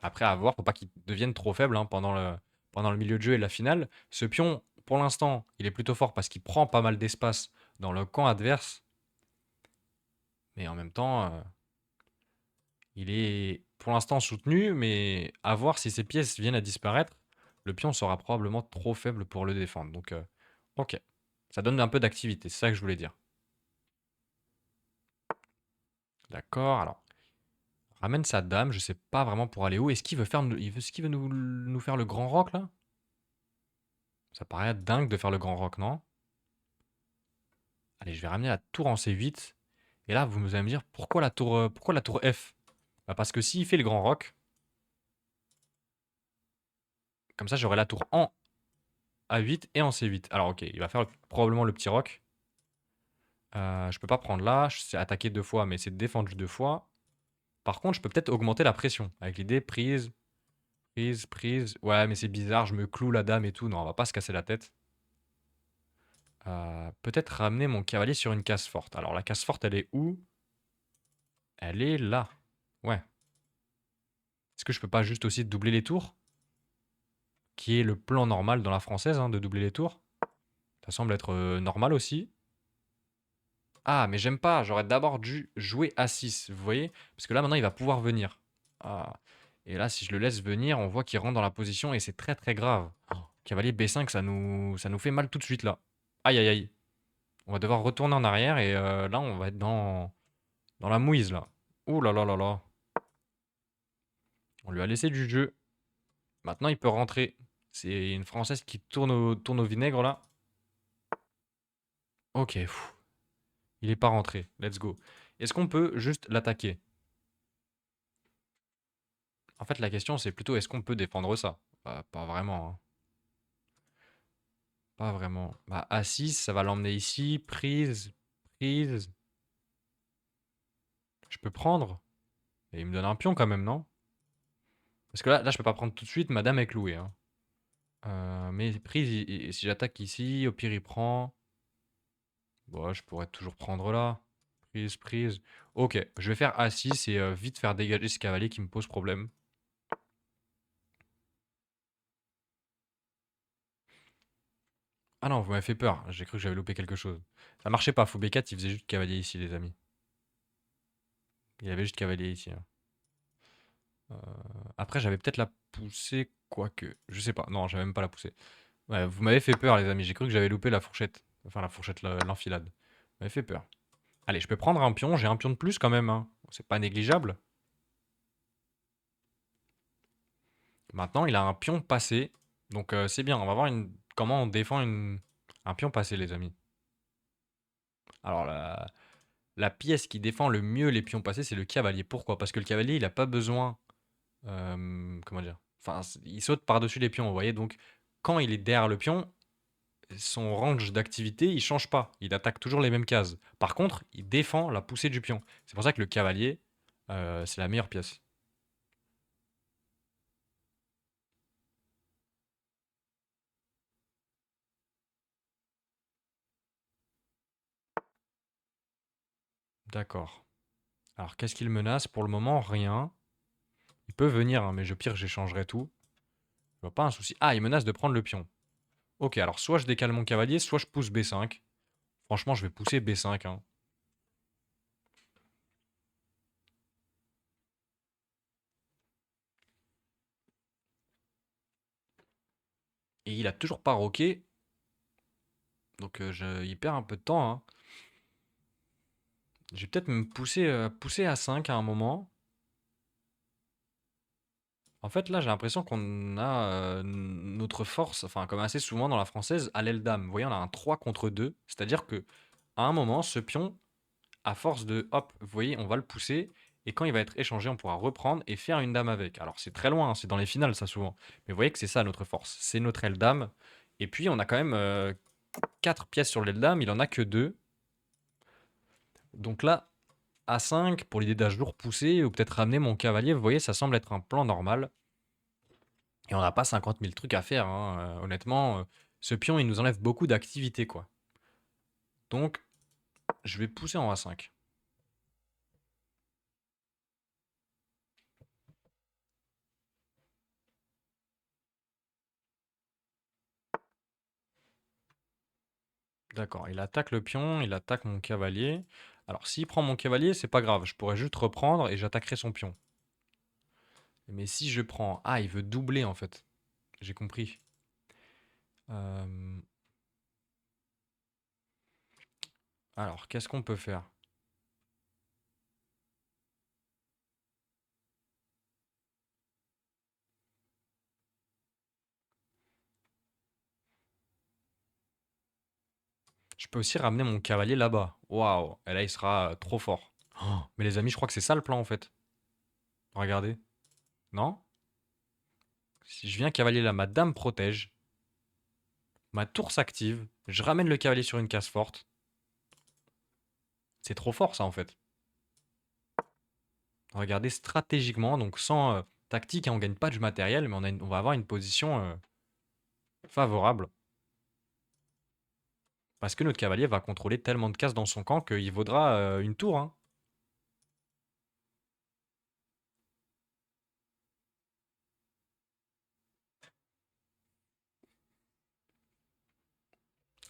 A: Après à voir, faut pas qu'il devienne trop faible hein, pendant le milieu de jeu et la finale. Ce pion, pour l'instant, il est plutôt fort parce qu'il prend pas mal d'espace dans le camp adverse. Mais en même temps, il est pour l'instant soutenu, mais à voir si ces pièces viennent à disparaître, le pion sera probablement trop faible pour le défendre. Donc, ok. Ça donne un peu d'activité, c'est ça que je voulais dire. D'accord, alors. Ramène sa dame, je sais pas vraiment pour aller où. Est-ce qu'il veut nous faire le grand roc là? Ça paraît dingue de faire le grand roc, non? Allez, je vais ramener la tour en C8. Et là, vous allez me dire pourquoi la tour F? Bah, parce que s'il fait le grand roc, comme ça j'aurai la tour en A8 et en C8. Alors ok, il va faire probablement le petit roc. Je peux pas prendre là, c'est attaquer deux fois, mais c'est défendu deux fois. Par contre, je peux peut-être augmenter la pression avec l'idée prise, prise, prise. Ouais, mais c'est bizarre, je me cloue la dame et tout. Non, on va pas se casser la tête. Peut-être ramener mon cavalier sur une case forte. Alors la case forte, elle est où? Elle est là. Ouais. Est-ce que je peux pas juste aussi doubler les tours? Qui est le plan normal dans la française, hein, de doubler les tours. Ça semble être normal aussi. Ah, mais j'aime pas. J'aurais d'abord dû jouer A6, vous voyez? Parce que là, maintenant, il va pouvoir venir. Ah. Et là, si je le laisse venir, on voit qu'il rentre dans la position et c'est très très grave. Oh, cavalier B5, ça nous fait mal tout de suite là. Aïe aïe aïe. On va devoir retourner en arrière et là, on va être dans la mouise là. Ouh là là là là. On lui a laissé du jeu. Maintenant, il peut rentrer. C'est une Française qui tourne au vinaigre là. Ok, il est pas rentré. Let's go. Est-ce qu'on peut juste l'attaquer? En fait, la question, c'est plutôt est-ce qu'on peut défendre ça? Pas vraiment, hein. Pas vraiment. Bah, A6, ça va l'emmener ici. Prise, prise. Je peux prendre. Et il me donne un pion quand même, non? Parce que là, je peux pas prendre tout de suite. Madame est clouée, hein. Mais prise, si j'attaque ici, au pire, il prend. Bon, je pourrais toujours prendre là. Prise, prise. Ok, je vais faire A6 et vite faire dégager ce cavalier qui me pose problème. Ah non, vous m'avez fait peur. J'ai cru que j'avais loupé quelque chose. Ça marchait pas. Fou B4, il faisait juste cavalier ici, les amis. Il y avait juste cavalier ici, hein. Euh, Après, j'avais peut-être la poussée, quoique. Je sais pas. Non, j'avais même pas la poussée. Ouais, vous m'avez fait peur, les amis. J'ai cru que j'avais loupé la fourchette. Enfin, la fourchette, l'enfilade. Vous m'avez fait peur. Allez, je peux prendre un pion. J'ai un pion de plus quand même, hein. C'est pas négligeable. Maintenant, il a un pion passé. Donc, c'est bien. On va voir comment on défend un pion passé, les amis. Alors, la pièce qui défend le mieux les pions passés, c'est le cavalier. Pourquoi? Parce que le cavalier, il a pas besoin. Comment dire? Enfin, il saute par-dessus les pions, vous voyez. Donc, quand il est derrière le pion, son range d'activité, il change pas. Il attaque toujours les mêmes cases. Par contre, il défend la poussée du pion. C'est pour ça que le cavalier, c'est la meilleure pièce. D'accord. Alors, qu'est-ce qu'il menace? Pour le moment, rien. Il peut venir, hein, mais pire, j'échangerai tout. Je vois pas un souci. Ah, il menace de prendre le pion. Ok, alors soit je décale mon cavalier, soit je pousse B5. Franchement, je vais pousser B5, hein. Et il a toujours pas roqué. Donc il perd un peu de temps, hein. Je vais peut-être me pousser à 5 à un moment. En fait, là, j'ai l'impression qu'on a notre force, enfin, comme assez souvent dans la française, à l'aile dame. Vous voyez, on a un 3 contre 2. C'est-à-dire que à un moment, ce pion, à force de hop, vous voyez, on va le pousser. Et quand il va être échangé, on pourra reprendre et faire une dame avec. Alors, c'est très loin, hein, c'est dans les finales, ça, souvent. Mais vous voyez que c'est ça notre force. C'est notre aile dame. Et puis, on a quand même 4 pièces sur l'aile dame. Il en a que 2. Donc là, A5 pour l'idée d'un jour poussé ou peut-être ramener mon cavalier. Vous voyez, ça semble être un plan normal. Et on n'a pas 50 000 trucs à faire, hein. Honnêtement, ce pion, il nous enlève beaucoup d'activité, quoi. Donc, je vais pousser en A5. D'accord, il attaque le pion, il attaque mon cavalier. Alors, s'il prend mon cavalier, c'est pas grave. Je pourrais juste reprendre et j'attaquerai son pion. Mais si je prends... Ah, il veut doubler, en fait. J'ai compris. Euh, Alors, qu'est-ce qu'on peut faire? Je peux aussi ramener mon cavalier là-bas. Waouh, et là, il sera trop fort. Oh, mais les amis, je crois que c'est ça le plan, en fait. Regardez. Non? Si je viens cavalier là, ma dame protège. Ma tour s'active. Je ramène le cavalier sur une case forte. C'est trop fort ça en fait. Regardez stratégiquement, donc sans tactique, hein, on gagne pas du matériel, mais on va avoir une position favorable. Parce que notre cavalier va contrôler tellement de cases dans son camp qu'il vaudra une tour, hein.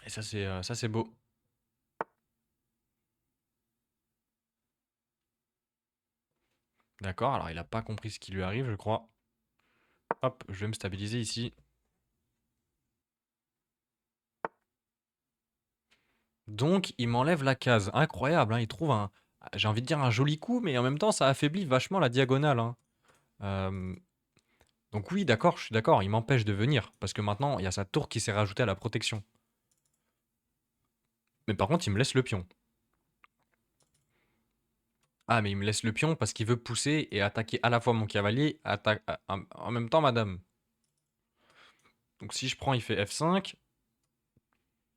A: Et ça c'est beau. D'accord, alors il a pas compris ce qui lui arrive, je crois. Hop, je vais me stabiliser ici. Donc il m'enlève la case. Incroyable, hein, il trouve un... J'ai envie de dire un joli coup, mais en même temps ça affaiblit vachement la diagonale, hein. Euh, Donc oui, d'accord, je suis d'accord, il m'empêche de venir, parce que maintenant, il y a sa tour qui s'est rajoutée à la protection. Mais par contre, il me laisse le pion. Ah, mais il me laisse le pion parce qu'il veut pousser et attaquer à la fois mon cavalier, en même temps madame. Donc si je prends, il fait F5.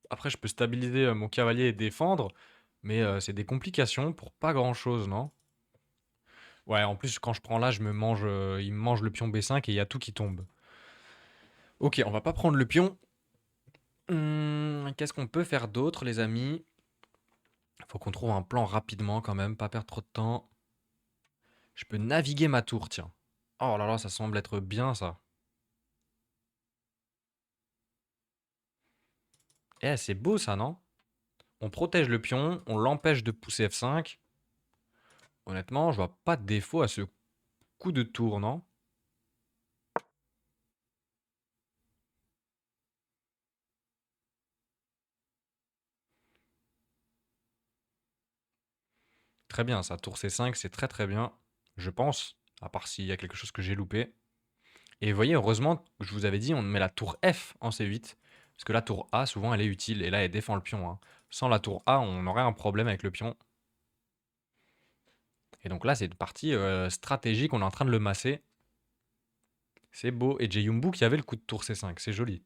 A: Après, je peux stabiliser mon cavalier et défendre, mais c'est des complications pour pas grand-chose, non? Ouais, en plus, quand je prends là, il me mange le pion B5 et il y a tout qui tombe. Ok, on va pas prendre le pion. Qu'est-ce qu'on peut faire d'autre, les amis? Faut qu'on trouve un plan rapidement quand même, pas perdre trop de temps. Je peux naviguer ma tour, tiens. Oh là là, ça semble être bien ça. Eh, c'est beau ça, non? On protège le pion, on l'empêche de pousser F5. Honnêtement, je vois pas de défaut à ce coup de tour, non? Très bien, ça. Tour C5, c'est très très bien. Je pense. À part s'il y a quelque chose que j'ai loupé. Et vous voyez, heureusement, je vous avais dit, on met la tour F en C8. Parce que la tour A, souvent, elle est utile. Et là, elle défend le pion, hein. Sans la tour A, on aurait un problème avec le pion. Et donc là, c'est une partie stratégique. On est en train de le masser. C'est beau. Et Jeyumbu qui avait le coup de tour C5. C'est joli.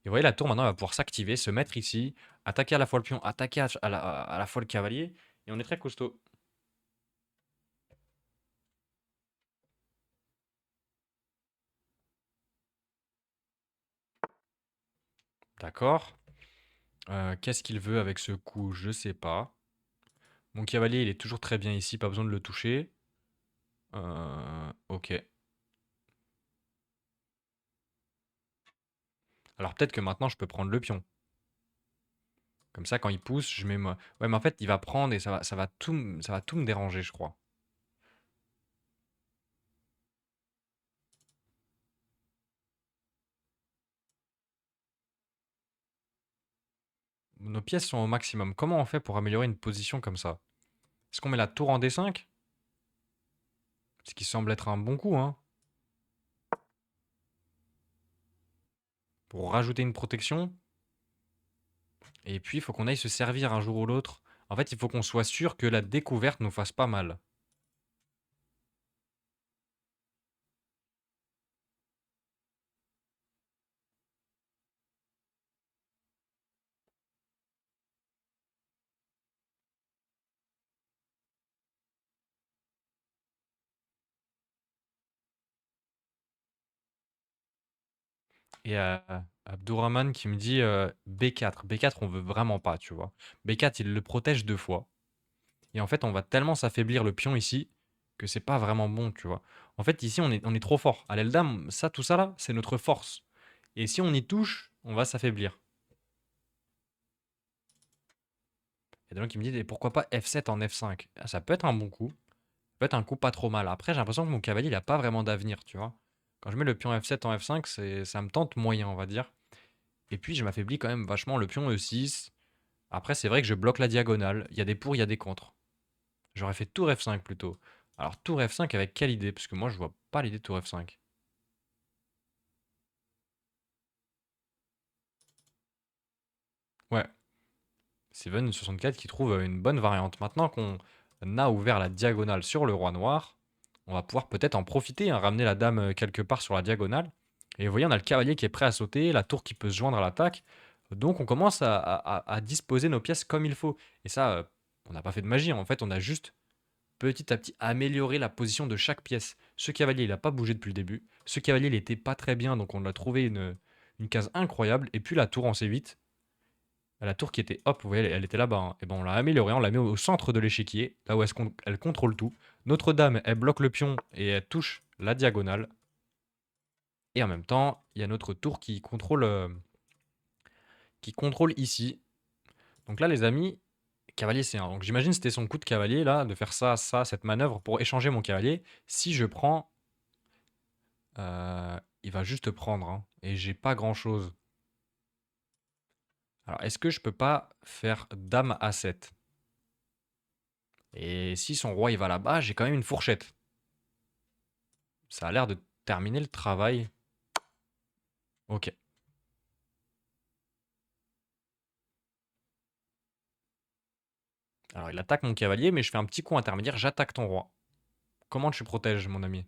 A: Et vous voyez, la tour, maintenant, elle va pouvoir s'activer, se mettre ici, attaquer à la fois le pion, attaquer à la fois le cavalier. Et on est très costaud. D'accord. Qu'est-ce qu'il veut avec ce coup? Je sais pas. Mon cavalier, il est toujours très bien ici, pas besoin de le toucher. Ok. Alors peut-être que maintenant, je peux prendre le pion. Comme ça, quand il pousse, je mets moi. Ouais, mais en fait, il va prendre et ça va tout me déranger, je crois. Nos pièces sont au maximum. Comment on fait pour améliorer une position comme ça? Est-ce qu'on met la tour en D5? Ce qui semble être un bon coup, hein. Pour rajouter une protection. Et puis, il faut qu'on aille se servir un jour ou l'autre. En fait, il faut qu'on soit sûr que la découverte nous fasse pas mal. Et Abdourahman qui me dit B4. B4, on veut vraiment pas, tu vois. B4, il le protège deux fois. Et en fait, on va tellement s'affaiblir le pion ici que c'est pas vraiment bon, tu vois. En fait, ici, on est trop fort. À l'aile dame, ça, tout ça là, c'est notre force. Et si on y touche, on va s'affaiblir. Il y a des gens qui me disent, et pourquoi pas F7 en F5? Ah, ça peut être un bon coup. Ça peut être un coup pas trop mal. Après, j'ai l'impression que mon cavalier, il a pas vraiment d'avenir, tu vois. Quand je mets le pion F7 en F5, ça me tente moyen, on va dire. Et puis, je m'affaiblis quand même vachement le pion E6. Après, c'est vrai que je bloque la diagonale. Il y a des pour, il y a des contre. J'aurais fait tour F5 plutôt. Alors, tour F5 avec quelle idée? Parce que moi, je vois pas l'idée de tour F5. Ouais, Seven64 qui trouve une bonne variante. Maintenant qu'on a ouvert la diagonale sur le roi noir, on va pouvoir peut-être en profiter, hein, ramener la dame quelque part sur la diagonale. Et vous voyez, on a le cavalier qui est prêt à sauter, la tour qui peut se joindre à l'attaque. Donc on commence à disposer nos pièces comme il faut. Et ça, on n'a pas fait de magie. En fait, on a juste petit à petit amélioré la position de chaque pièce. Ce cavalier, il n'a pas bougé depuis le début. Ce cavalier, il n'était pas très bien, donc on a trouvé une case incroyable. Et puis la tour en C8, la tour qui était, hop, vous voyez, elle était là-bas, hein. Et ben on l'a améliorée, on l'a mis au centre de l'échiquier, là où elle contrôle tout. Notre-Dame, elle bloque le pion et elle touche la diagonale. Et en même temps, il y a notre tour qui contrôle ici. Donc là, les amis, cavalier C1. Donc j'imagine que c'était son coup de cavalier, là, de faire ça, ça, cette manœuvre pour échanger mon cavalier. Si je prends, il va juste prendre, hein, et j'ai pas grand-chose. Alors, est-ce que je peux pas faire Dame A7? Et si son roi il va là-bas, j'ai quand même une fourchette. Ça a l'air de terminer le travail. Ok. Alors il attaque mon cavalier, mais je fais un petit coup intermédiaire, j'attaque ton roi. Comment tu protèges, mon ami?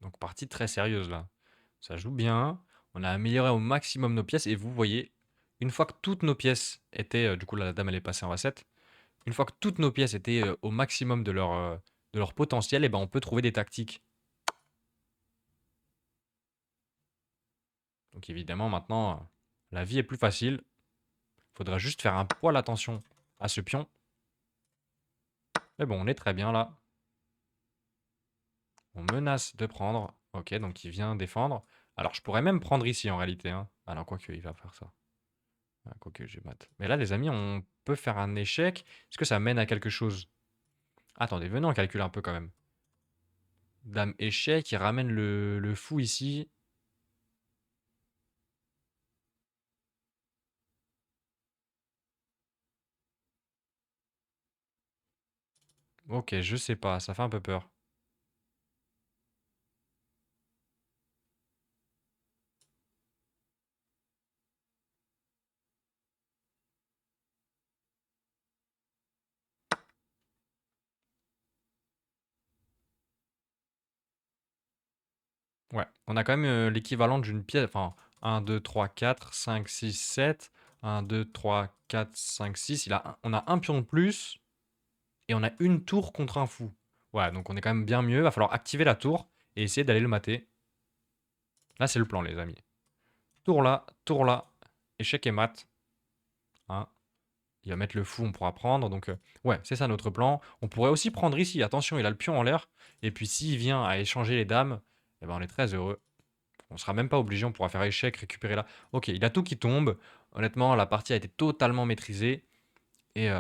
A: Donc partie très sérieuse là. Ça joue bien. On a amélioré au maximum nos pièces. Et vous voyez, une fois que toutes nos pièces étaient... du coup là, la dame elle est passée en A7. Une fois que toutes nos pièces étaient au maximum de leur potentiel, et ben on peut trouver des tactiques. Donc évidemment maintenant, la vie est plus facile. Faudra juste faire un poil attention à ce pion. Mais bon, on est très bien là. On menace de prendre. Ok, donc il vient défendre. Alors je pourrais même prendre ici en réalité, hein. Ah non, quoique, il va faire ça. Ah, quoique, j'ai mat. Mais là, les amis, on peut faire un échec. Est-ce que ça mène à quelque chose? Attendez, venez, on calcule un peu quand même. Dame échec, il ramène le fou ici. Ok, je sais pas, ça fait un peu peur. Ouais, on a quand même l'équivalent d'une pièce. Enfin, 1, 2, 3, 4, 5, 6, 7. 1, 2, 3, 4, 5, 6. On a un pion de plus et on a une tour contre un fou. Ouais, donc on est quand même bien mieux. Va falloir activer la tour et essayer d'aller le mater. Là, c'est le plan, les amis. Tour là. Échec et mat. Hein. Il va mettre le fou, on pourra prendre. Donc, ouais, c'est ça notre plan. On pourrait aussi prendre ici. Attention, il a le pion en l'air. Et puis, s'il vient à échanger les dames, eh ben, on est très heureux. On sera même pas obligé, on pourra faire échec, récupérer là. Ok, il a tout qui tombe. Honnêtement, la partie a été totalement maîtrisée. Et vous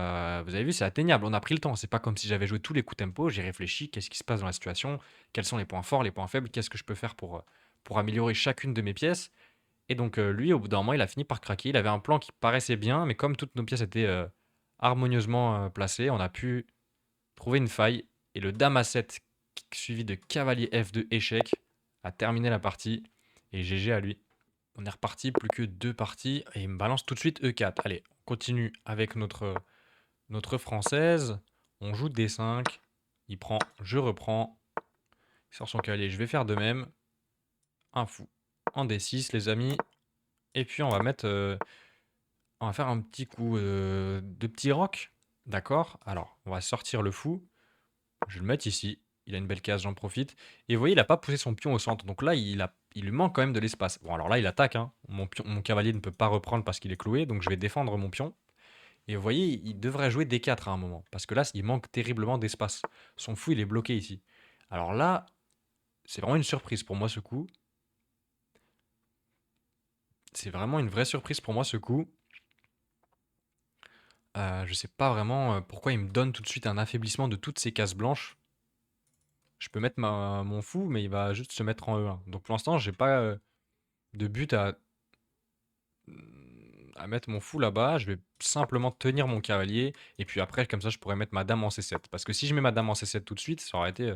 A: avez vu, c'est atteignable. On a pris le temps. C'est pas comme si j'avais joué tous les coups tempo. J'ai réfléchi. Qu'est-ce qui se passe dans la situation? Quels sont les points forts, les points faibles? Qu'est-ce que je peux faire pour améliorer chacune de mes pièces? Et donc, lui, au bout d'un moment, il a fini par craquer. Il avait un plan qui paraissait bien, mais comme toutes nos pièces étaient harmonieusement placées, on a pu trouver une faille. Et le dame A7, suivi de cavalier F2 échec, a terminé la partie. Et GG à lui. On est reparti, plus que 2 parties. Et il me balance tout de suite E4. Allez, on continue avec notre française. On joue D5. Il prend, je reprends. Il sort son cavalier, je vais faire de même. Un fou. En D6, les amis. Et puis on va mettre... on va faire un petit coup de petit roc. D'accord? Alors, on va sortir le fou. Je vais le mettre ici. Il a une belle case, j'en profite. Et vous voyez, il n'a pas poussé son pion au centre. Donc là, il lui manque quand même de l'espace. Bon, alors là, il attaque, hein. Mon cavalier ne peut pas reprendre parce qu'il est cloué. Donc je vais défendre mon pion. Et vous voyez, il devrait jouer D4 à un moment. Parce que là, il manque terriblement d'espace. Son fou, il est bloqué ici. Alors là, c'est vraiment une surprise pour moi ce coup. C'est vraiment une vraie surprise pour moi ce coup. Je sais pas vraiment pourquoi il me donne tout de suite un affaiblissement de toutes ces cases blanches. Je peux mettre mon fou, mais il va juste se mettre en E1. Donc pour l'instant, j'ai pas de but à mettre mon fou là-bas. Je vais simplement tenir mon cavalier. Et puis après, comme ça, je pourrais mettre ma dame en C7. Parce que si je mets ma dame en C7 tout de suite, ça aurait été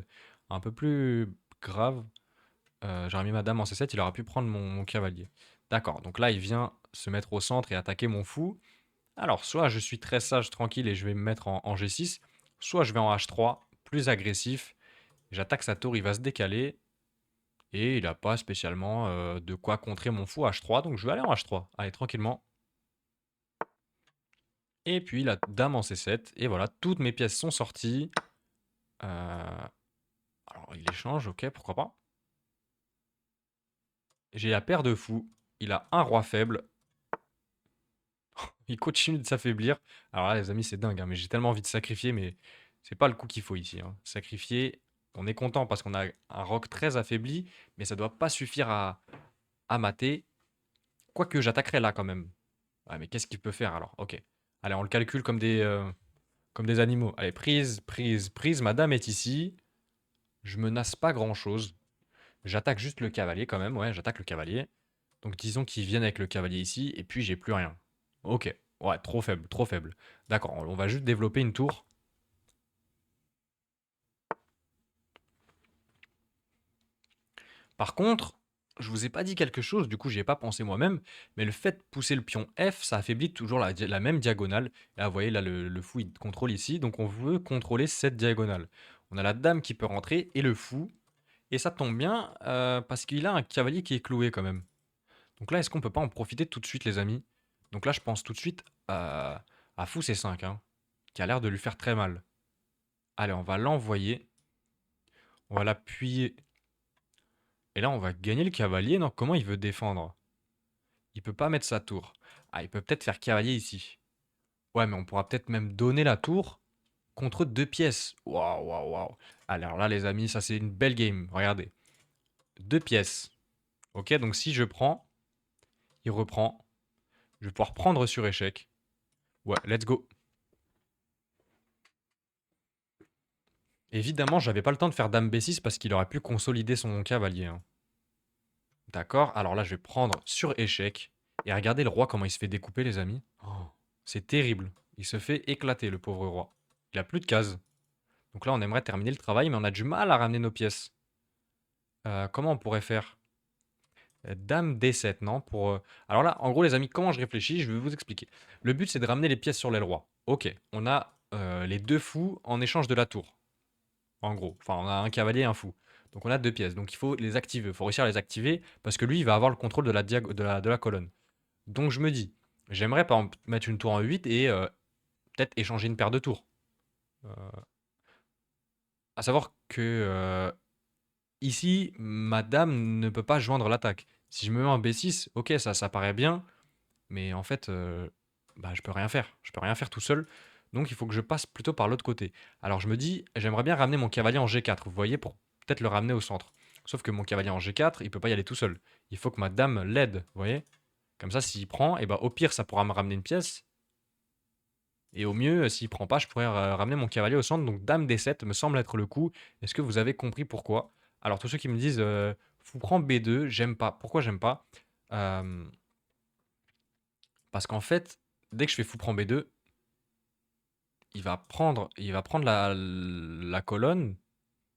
A: un peu plus grave. J'aurais mis ma dame en C7, il aurait pu prendre mon cavalier. D'accord, donc là, il vient se mettre au centre et attaquer mon fou. Alors, soit je suis très sage, tranquille et je vais me mettre en G6, soit je vais en H3, plus agressif. J'attaque sa tour, il va se décaler. Et il n'a pas spécialement de quoi contrer mon fou H3, donc je vais aller en H3. Allez, tranquillement. Et puis la dame en C7. Et voilà, toutes mes pièces sont sorties. Alors, il échange, ok, pourquoi pas. J'ai la paire de fous. Il a un roi faible. Il continue de s'affaiblir. Alors là, les amis, c'est dingue, hein, mais j'ai tellement envie de sacrifier, mais c'est pas le coup qu'il faut ici, hein. Sacrifier, on est content parce qu'on a un roc très affaibli, mais ça doit pas suffire à mater. Quoique j'attaquerai là quand même. Ouais, mais qu'est-ce qu'il peut faire alors? Ok. Allez, on le calcule comme des animaux. Allez, prise, prise, prise. Madame est ici. Je menace pas grand-chose. J'attaque juste le cavalier quand même. Ouais, j'attaque le cavalier. Donc disons qu'ils viennent avec le cavalier ici, et puis j'ai plus rien. Ok. Ouais, trop faible, trop faible. D'accord, on va juste développer une tour. Par contre, je vous ai pas dit quelque chose, du coup j'y ai pas pensé moi-même, mais le fait de pousser le pion F, ça affaiblit toujours la même diagonale. Là, vous voyez, là, le fou, il contrôle ici, donc on veut contrôler cette diagonale. On a la dame qui peut rentrer et le fou. Et ça tombe bien, parce qu'il a un cavalier qui est cloué quand même. Donc là, est-ce qu'on peut pas en profiter tout de suite, les amis? Donc là, je pense tout de suite à fou C5, hein, qui a l'air de lui faire très mal. Allez, on va l'envoyer. On va l'appuyer. Et là, on va gagner le cavalier. Non, comment il veut défendre? Il peut pas mettre sa tour. Ah, il peut peut-être faire cavalier ici. Ouais, mais on pourra peut-être même donner la tour contre 2 pièces. Waouh, waouh, waouh. Alors là, les amis, ça c'est une belle game. Regardez. 2 pièces. Ok, donc si je prends, il reprend. Je vais pouvoir prendre sur échec. Ouais, let's go. Évidemment, j'avais pas le temps de faire dame B6 parce qu'il aurait pu consolider son cavalier, hein. D'accord, alors là, je vais prendre sur échec. Et regardez le roi comment il se fait découper, les amis. Oh, c'est terrible. Il se fait éclater, le pauvre roi. Il a plus de cases. Donc là, on aimerait terminer le travail, mais on a du mal à ramener nos pièces. Comment on pourrait faire? Dame D7, non? Alors là, en gros, les amis, comment je réfléchis? Je vais vous expliquer. Le but, c'est de ramener les pièces sur l'aile roi. Ok, on a les 2 fous en échange de la tour. En gros. Enfin, on a un cavalier et un fou. Donc on a 2 pièces. Donc il faut les activer. Il faut réussir à les activer parce que lui, il va avoir le contrôle de la colonne. Donc je me dis, j'aimerais par exemple mettre une tour en 8 et peut-être échanger une paire de tours. Euh, à savoir que ici, ma dame ne peut pas joindre l'attaque. Si je me mets en B6, ok, ça paraît bien, mais en fait, bah, je peux rien faire. Je peux rien faire tout seul. Donc il faut que je passe plutôt par l'autre côté. Alors je me dis, j'aimerais bien ramener mon cavalier en G4, vous voyez, pour peut-être le ramener au centre. Sauf que mon cavalier en G4, il peut pas y aller tout seul. Il faut que ma dame l'aide, vous voyez. Comme ça, s'il prend, et bah, au pire, ça pourra me ramener une pièce. Et au mieux, s'il prend pas, je pourrais ramener mon cavalier au centre. Donc dame D7 me semble être le coup. Est-ce que vous avez compris pourquoi? Alors tous ceux qui me disent fou prend B2, j'aime pas. Pourquoi j'aime pas? Euh, Parce qu'en fait, dès que je fais fou prend B2, il va prendre la colonne.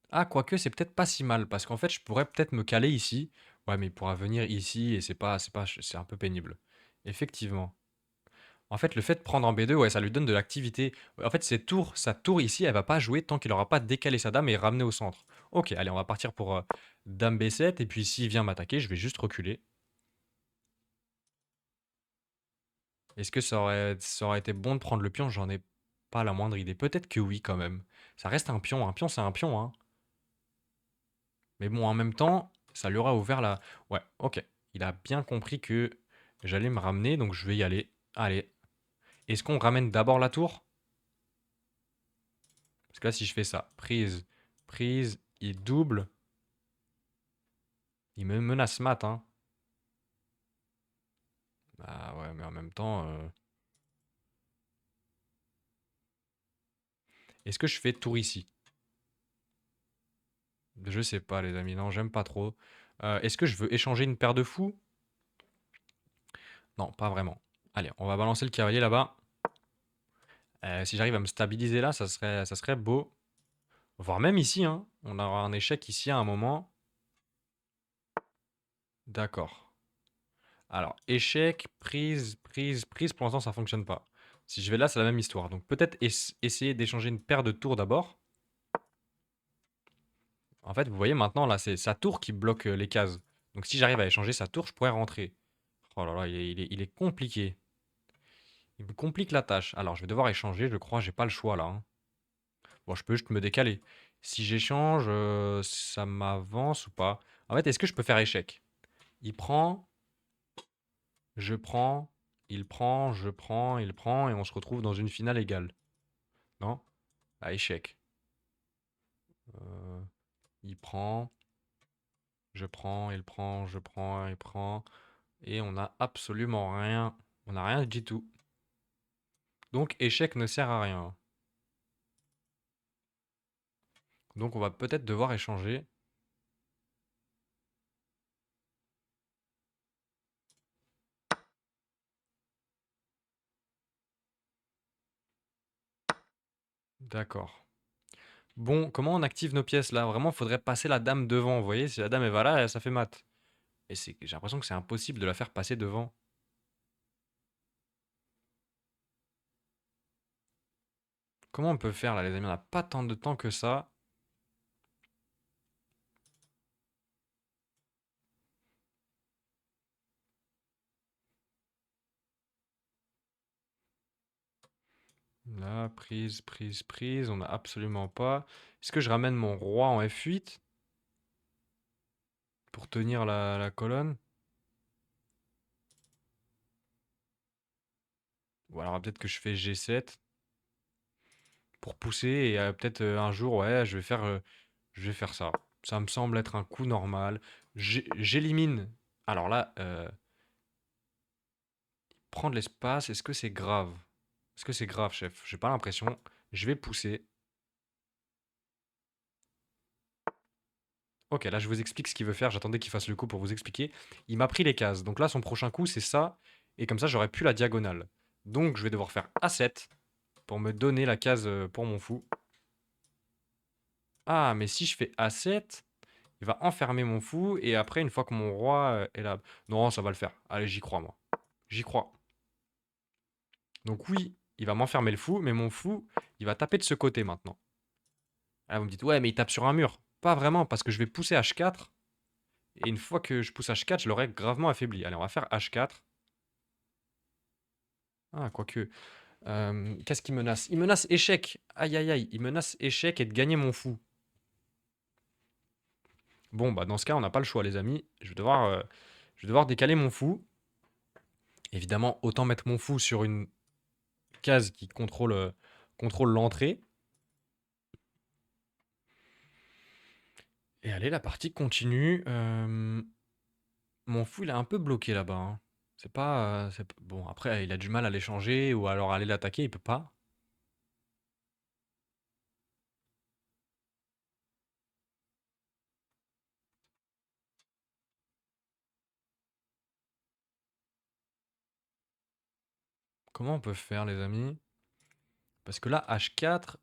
A: Ah, quoique, c'est peut-être pas si mal, parce qu'en fait, je pourrais peut-être me caler ici. Ouais, mais il pourra venir ici, et c'est un peu pénible. Effectivement. En fait, le fait de prendre en B2, ouais, ça lui donne de l'activité. En fait, sa tour ici, elle va pas jouer tant qu'il aura pas décalé sa dame et ramené au centre. Ok, allez, on va partir pour dame B7, et puis s'il vient m'attaquer, je vais juste reculer. Est-ce que ça aurait été bon de prendre le pion? J'en ai pas la moindre idée. Peut-être que oui, quand même. Ça reste un pion. Un pion, c'est un pion, hein. Mais bon, en même temps, ça lui aura ouvert la... Ouais, ok. Il a bien compris que j'allais me ramener, donc je vais y aller. Allez. Est-ce qu'on ramène d'abord la tour? Parce que là, si je fais ça, prise, il double. Il me menace mat, hein. Ah ouais, mais en même temps... Est-ce que je fais tour ici? Je sais pas, les amis. Non, j'aime pas trop. Est-ce que je veux échanger une paire de fous? Non, pas vraiment. Allez, on va balancer le cavalier là-bas. Si j'arrive à me stabiliser là, ça serait beau. Voire même ici, hein. On aura un échec ici à un moment. D'accord. Alors, échec, prise, pour l'instant ça fonctionne pas. Si je vais là, c'est la même histoire. Donc peut-être essayer d'échanger une paire de tours d'abord. En fait, vous voyez maintenant, là, c'est sa tour qui bloque les cases. Donc si j'arrive à échanger sa tour, je pourrais rentrer. Oh là là, il est compliqué. Il me complique la tâche. Alors, je vais devoir échanger, je crois, j'ai pas le choix là, hein. Bon, je peux juste me décaler. Si j'échange, ça m'avance ou pas? En fait, est-ce que je peux faire échec? Il prend, je prends, il prend, je prends, il prend, et on se retrouve dans une finale égale. Non? À échec. Euh, il prend, je prends, il prend, je prends, il prend. Et on n'a absolument rien. On n'a rien du tout. Donc échec ne sert à rien. Donc on va peut-être devoir échanger. D'accord. Bon, comment on active nos pièces là? Vraiment, faudrait passer la dame devant. Vous voyez, si la dame elle va là, ça fait mat. Et j'ai l'impression que c'est impossible de la faire passer devant. Comment on peut faire là, les amis? On n'a pas tant de temps que ça. Là, prise, prise, prise. On n'a absolument pas. Est-ce que je ramène mon roi en F8 pour tenir la colonne? Ou alors peut-être que je fais G7 pour pousser et peut-être un jour, ouais, je vais faire ça. Ça me semble être un coup normal. J'élimine. Alors là, prendre l'espace, est-ce que c'est grave? Est-ce que c'est grave, chef? J'ai pas l'impression. Je vais pousser. Ok, là je vous explique ce qu'il veut faire. J'attendais qu'il fasse le coup pour vous expliquer. Il m'a pris les cases. Donc là, son prochain coup, c'est ça. Et comme ça, j'aurais pu la diagonale. Donc je vais devoir faire A7 pour me donner la case pour mon fou. Ah, mais si je fais A7, il va enfermer mon fou. Et après, une fois que mon roi est là... Non, ça va le faire. Allez, j'y crois, moi. J'y crois. Donc oui, il va m'enfermer le fou. Mais mon fou, il va taper de ce côté maintenant. Là, vous me dites, ouais, mais il tape sur un mur. Pas vraiment, parce que je vais pousser H4. Et une fois que je pousse H4, je l'aurai gravement affaibli. Allez, on va faire H4. Ah, quoique. Qu'est-ce qu'il menace? Il menace échec. Aïe, aïe, aïe. Il menace échec et de gagner mon fou. Bon, bah dans ce cas, on n'a pas le choix, les amis. Je vais devoir décaler mon fou. Évidemment, autant mettre mon fou sur une case qui contrôle l'entrée. Et allez, la partie continue. Mon fou, il est un peu bloqué là-bas, hein. C'est pas. Bon, après, il a du mal à l'échanger ou alors aller l'attaquer, il peut pas. Comment on peut faire, les amis? Parce que là, H4,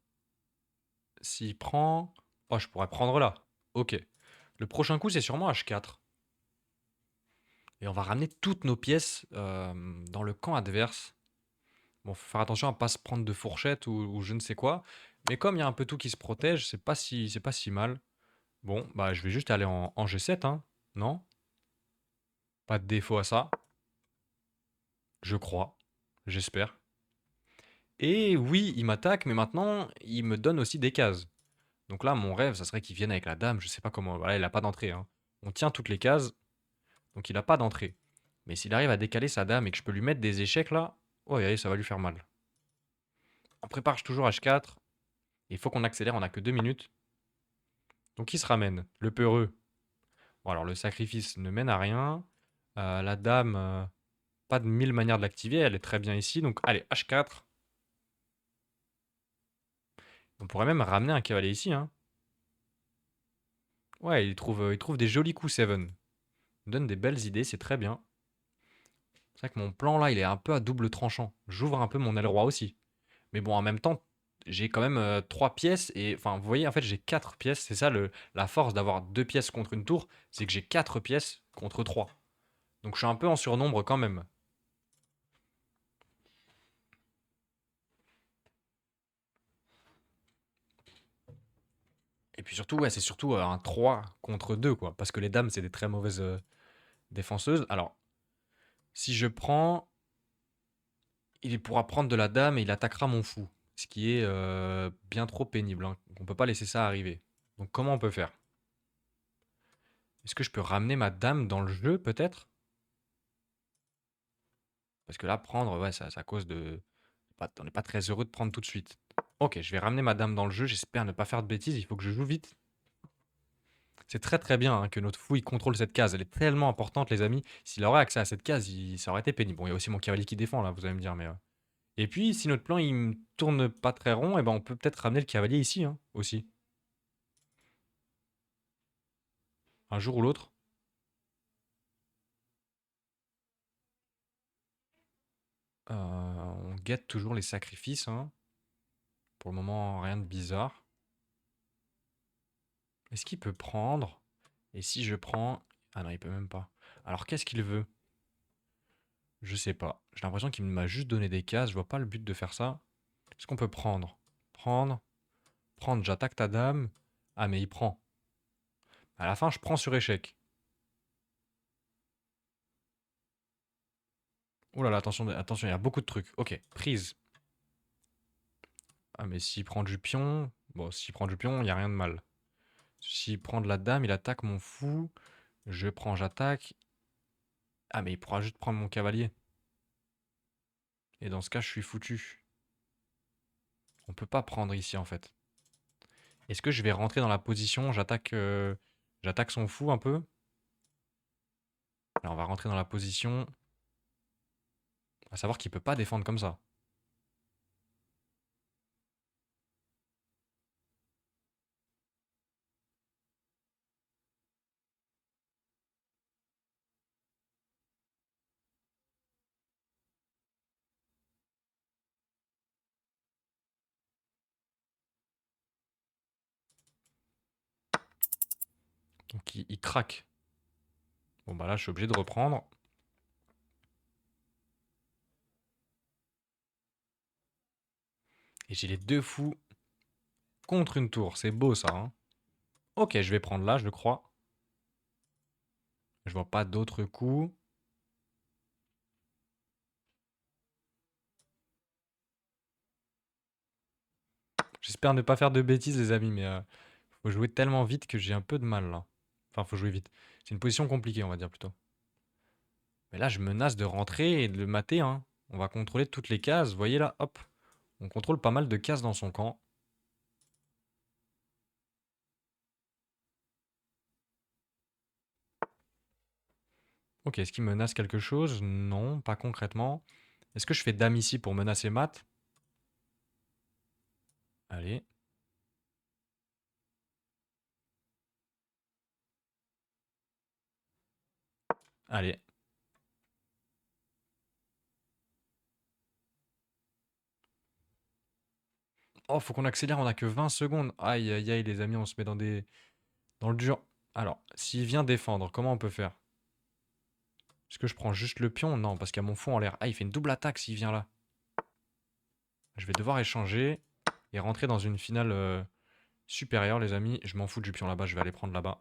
A: s'il prend. Oh, je pourrais prendre là. Ok. Le prochain coup, c'est sûrement H4. Et on va ramener toutes nos pièces dans le camp adverse. Bon, faut faire attention à pas se prendre de fourchette ou je ne sais quoi. Mais comme il y a un peu tout qui se protège, c'est pas si mal. Bon, bah je vais juste aller en G7, hein. Non? Pas de défaut à ça. Je crois. J'espère. Et oui, il m'attaque, mais maintenant, il me donne aussi des cases. Donc là, mon rêve, ça serait qu'il vienne avec la dame. Je sais pas comment. Voilà, il a pas d'entrée, hein. On tient toutes les cases, donc il a pas d'entrée. Mais s'il arrive à décaler sa dame et que je peux lui mettre des échecs là, ouais, allez, ça va lui faire mal. On prépare toujours H4. Il faut qu'on accélère, on a que 2 minutes. Donc il se ramène, le peureux. Bon, alors le sacrifice ne mène à rien. La dame, pas de mille manières de l'activer, elle est très bien ici. Donc allez, H4. On pourrait même ramener un cavalier ici, hein. Ouais, il trouve des jolis coups, Seven. Il me donne des belles idées, c'est très bien. C'est vrai que mon plan là, il est un peu à double tranchant. J'ouvre un peu mon aile roi aussi. Mais bon, en même temps, j'ai quand même 3 pièces. Et enfin, vous voyez, en fait, j'ai 4 pièces. C'est ça la force d'avoir 2 pièces contre une tour. C'est que j'ai 4 pièces contre 3. Donc je suis un peu en surnombre quand même. Et puis surtout, ouais, c'est surtout un 3 contre 2 quoi. Parce que les dames, c'est des très mauvaises défenseuses. Alors, si je prends, il pourra prendre de la dame et il attaquera mon fou. Ce qui est bien trop pénible, hein. On peut pas laisser ça arriver. Donc comment on peut faire? Est-ce que je peux ramener ma dame dans le jeu peut-être? Parce que là, prendre, ouais, ça cause de... On n'est pas très heureux de prendre tout de suite. Ok, je vais ramener ma dame dans le jeu. J'espère ne pas faire de bêtises. Il faut que je joue vite. C'est très très bien hein, que notre fou il contrôle cette case. Elle est tellement importante, les amis. S'il aurait accès à cette case, ça aurait été pénible. Bon, il y a aussi mon cavalier qui défend là, vous allez me dire, mais. Et puis, si notre plan il me tourne pas très rond, eh ben, on peut peut-être ramener le cavalier ici hein, aussi. Un jour ou l'autre. On guette toujours les sacrifices, hein. Pour le moment, rien de bizarre. Est-ce qu'il peut prendre? Et si je prends... Ah non, il peut même pas. Alors, qu'est-ce qu'il veut? Je sais pas. J'ai l'impression qu'il m'a juste donné des cases. Je vois pas le but de faire ça. Est-ce qu'on peut prendre? Prendre. Prendre, j'attaque ta dame. Ah, mais il prend. À la fin, je prends sur échec. Oh là là, attention, attention, il y a beaucoup de trucs. Ok, prise. Ah, mais s'il prend du pion... Bon, s'il prend du pion, il n'y a rien de mal. S'il prend de la dame, il attaque mon fou. Je prends, j'attaque. Ah, mais il pourra juste prendre mon cavalier. Et dans ce cas, je suis foutu. On peut pas prendre ici, en fait. Est-ce que je vais rentrer dans la position? J'attaque son fou un peu. Alors, on va rentrer dans la position. À savoir qu'il peut pas défendre comme ça. Donc, il craque. Bon, bah là, je suis obligé de reprendre. Et j'ai les deux fous contre une tour. C'est beau, ça, hein. Ok, je vais prendre là, je crois. Je vois pas d'autres coups. J'espère ne pas faire de bêtises, les amis, mais faut jouer tellement vite que j'ai un peu de mal, là. Enfin, faut jouer vite. C'est une position compliquée, on va dire, plutôt. Mais là, je menace de rentrer et de le mater, hein. On va contrôler toutes les cases. Vous voyez, là, hop. On contrôle pas mal de cases dans son camp. Ok, est-ce qu'il menace quelque chose? Non, pas concrètement. Est-ce que je fais dame ici pour menacer mat? Allez. Allez. Oh, faut qu'on accélère, on a que 20 secondes. Aïe, aïe, aïe, les amis, on se met dans le dur. Alors, s'il vient défendre, comment on peut faire? Est-ce que je prends juste le pion? Non, parce qu'il y a mon fou en l'air. Ah, il fait une double attaque s'il vient là. Je vais devoir échanger et rentrer dans une finale supérieure, les amis. Je m'en fous du pion là-bas, je vais aller prendre là-bas.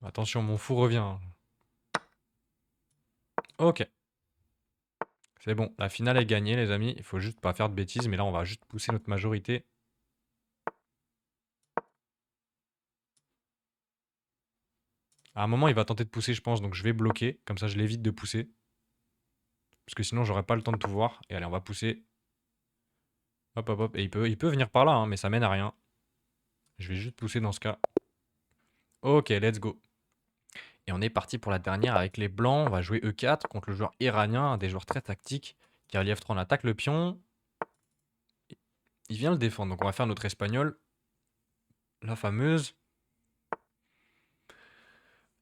A: Attention, mon fou revient, hein. Ok. C'est bon, la finale est gagnée, les amis. Il faut juste pas faire de bêtises, mais là, on va juste pousser notre majorité. À un moment, il va tenter de pousser, je pense, donc je vais bloquer. Comme ça, je l'évite de pousser. Parce que sinon, j'aurai pas le temps de tout voir. Et allez, on va pousser. Hop, hop, hop. Et il peut venir par là, hein, mais ça mène à rien. Je vais juste pousser dans ce cas. Ok, let's go. Et on est parti pour la dernière avec les blancs. On va jouer E4 contre le joueur iranien, un des joueurs très tactiques. Cavalier F3, on attaque le pion. Il vient le défendre, donc on va faire notre espagnol. La fameuse.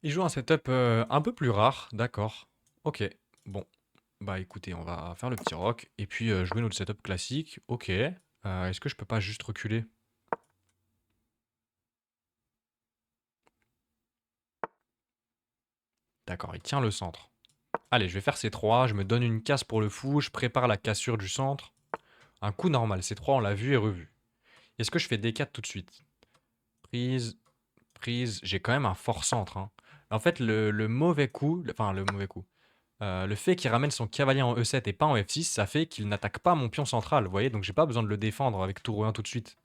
A: Il joue un setup un peu plus rare, d'accord. Ok, bon. Bah écoutez, on va faire le petit rock. Et puis jouer notre setup classique. Ok. Est-ce que je peux pas juste reculer? D'accord, il tient le centre. Allez, je vais faire C3, je me donne une casse pour le fou, je prépare la cassure du centre. Un coup normal, C3, on l'a vu et revu. Est-ce que je fais D4 tout de suite? Prise, prise, j'ai quand même un fort centre, hein. En fait, le mauvais coup, enfin le mauvais coup, le fait qu'il ramène son cavalier en E7 et pas en F6, ça fait qu'il n'attaque pas mon pion central, vous voyez? Donc j'ai pas besoin de le défendre avec tour E1 tout de suite.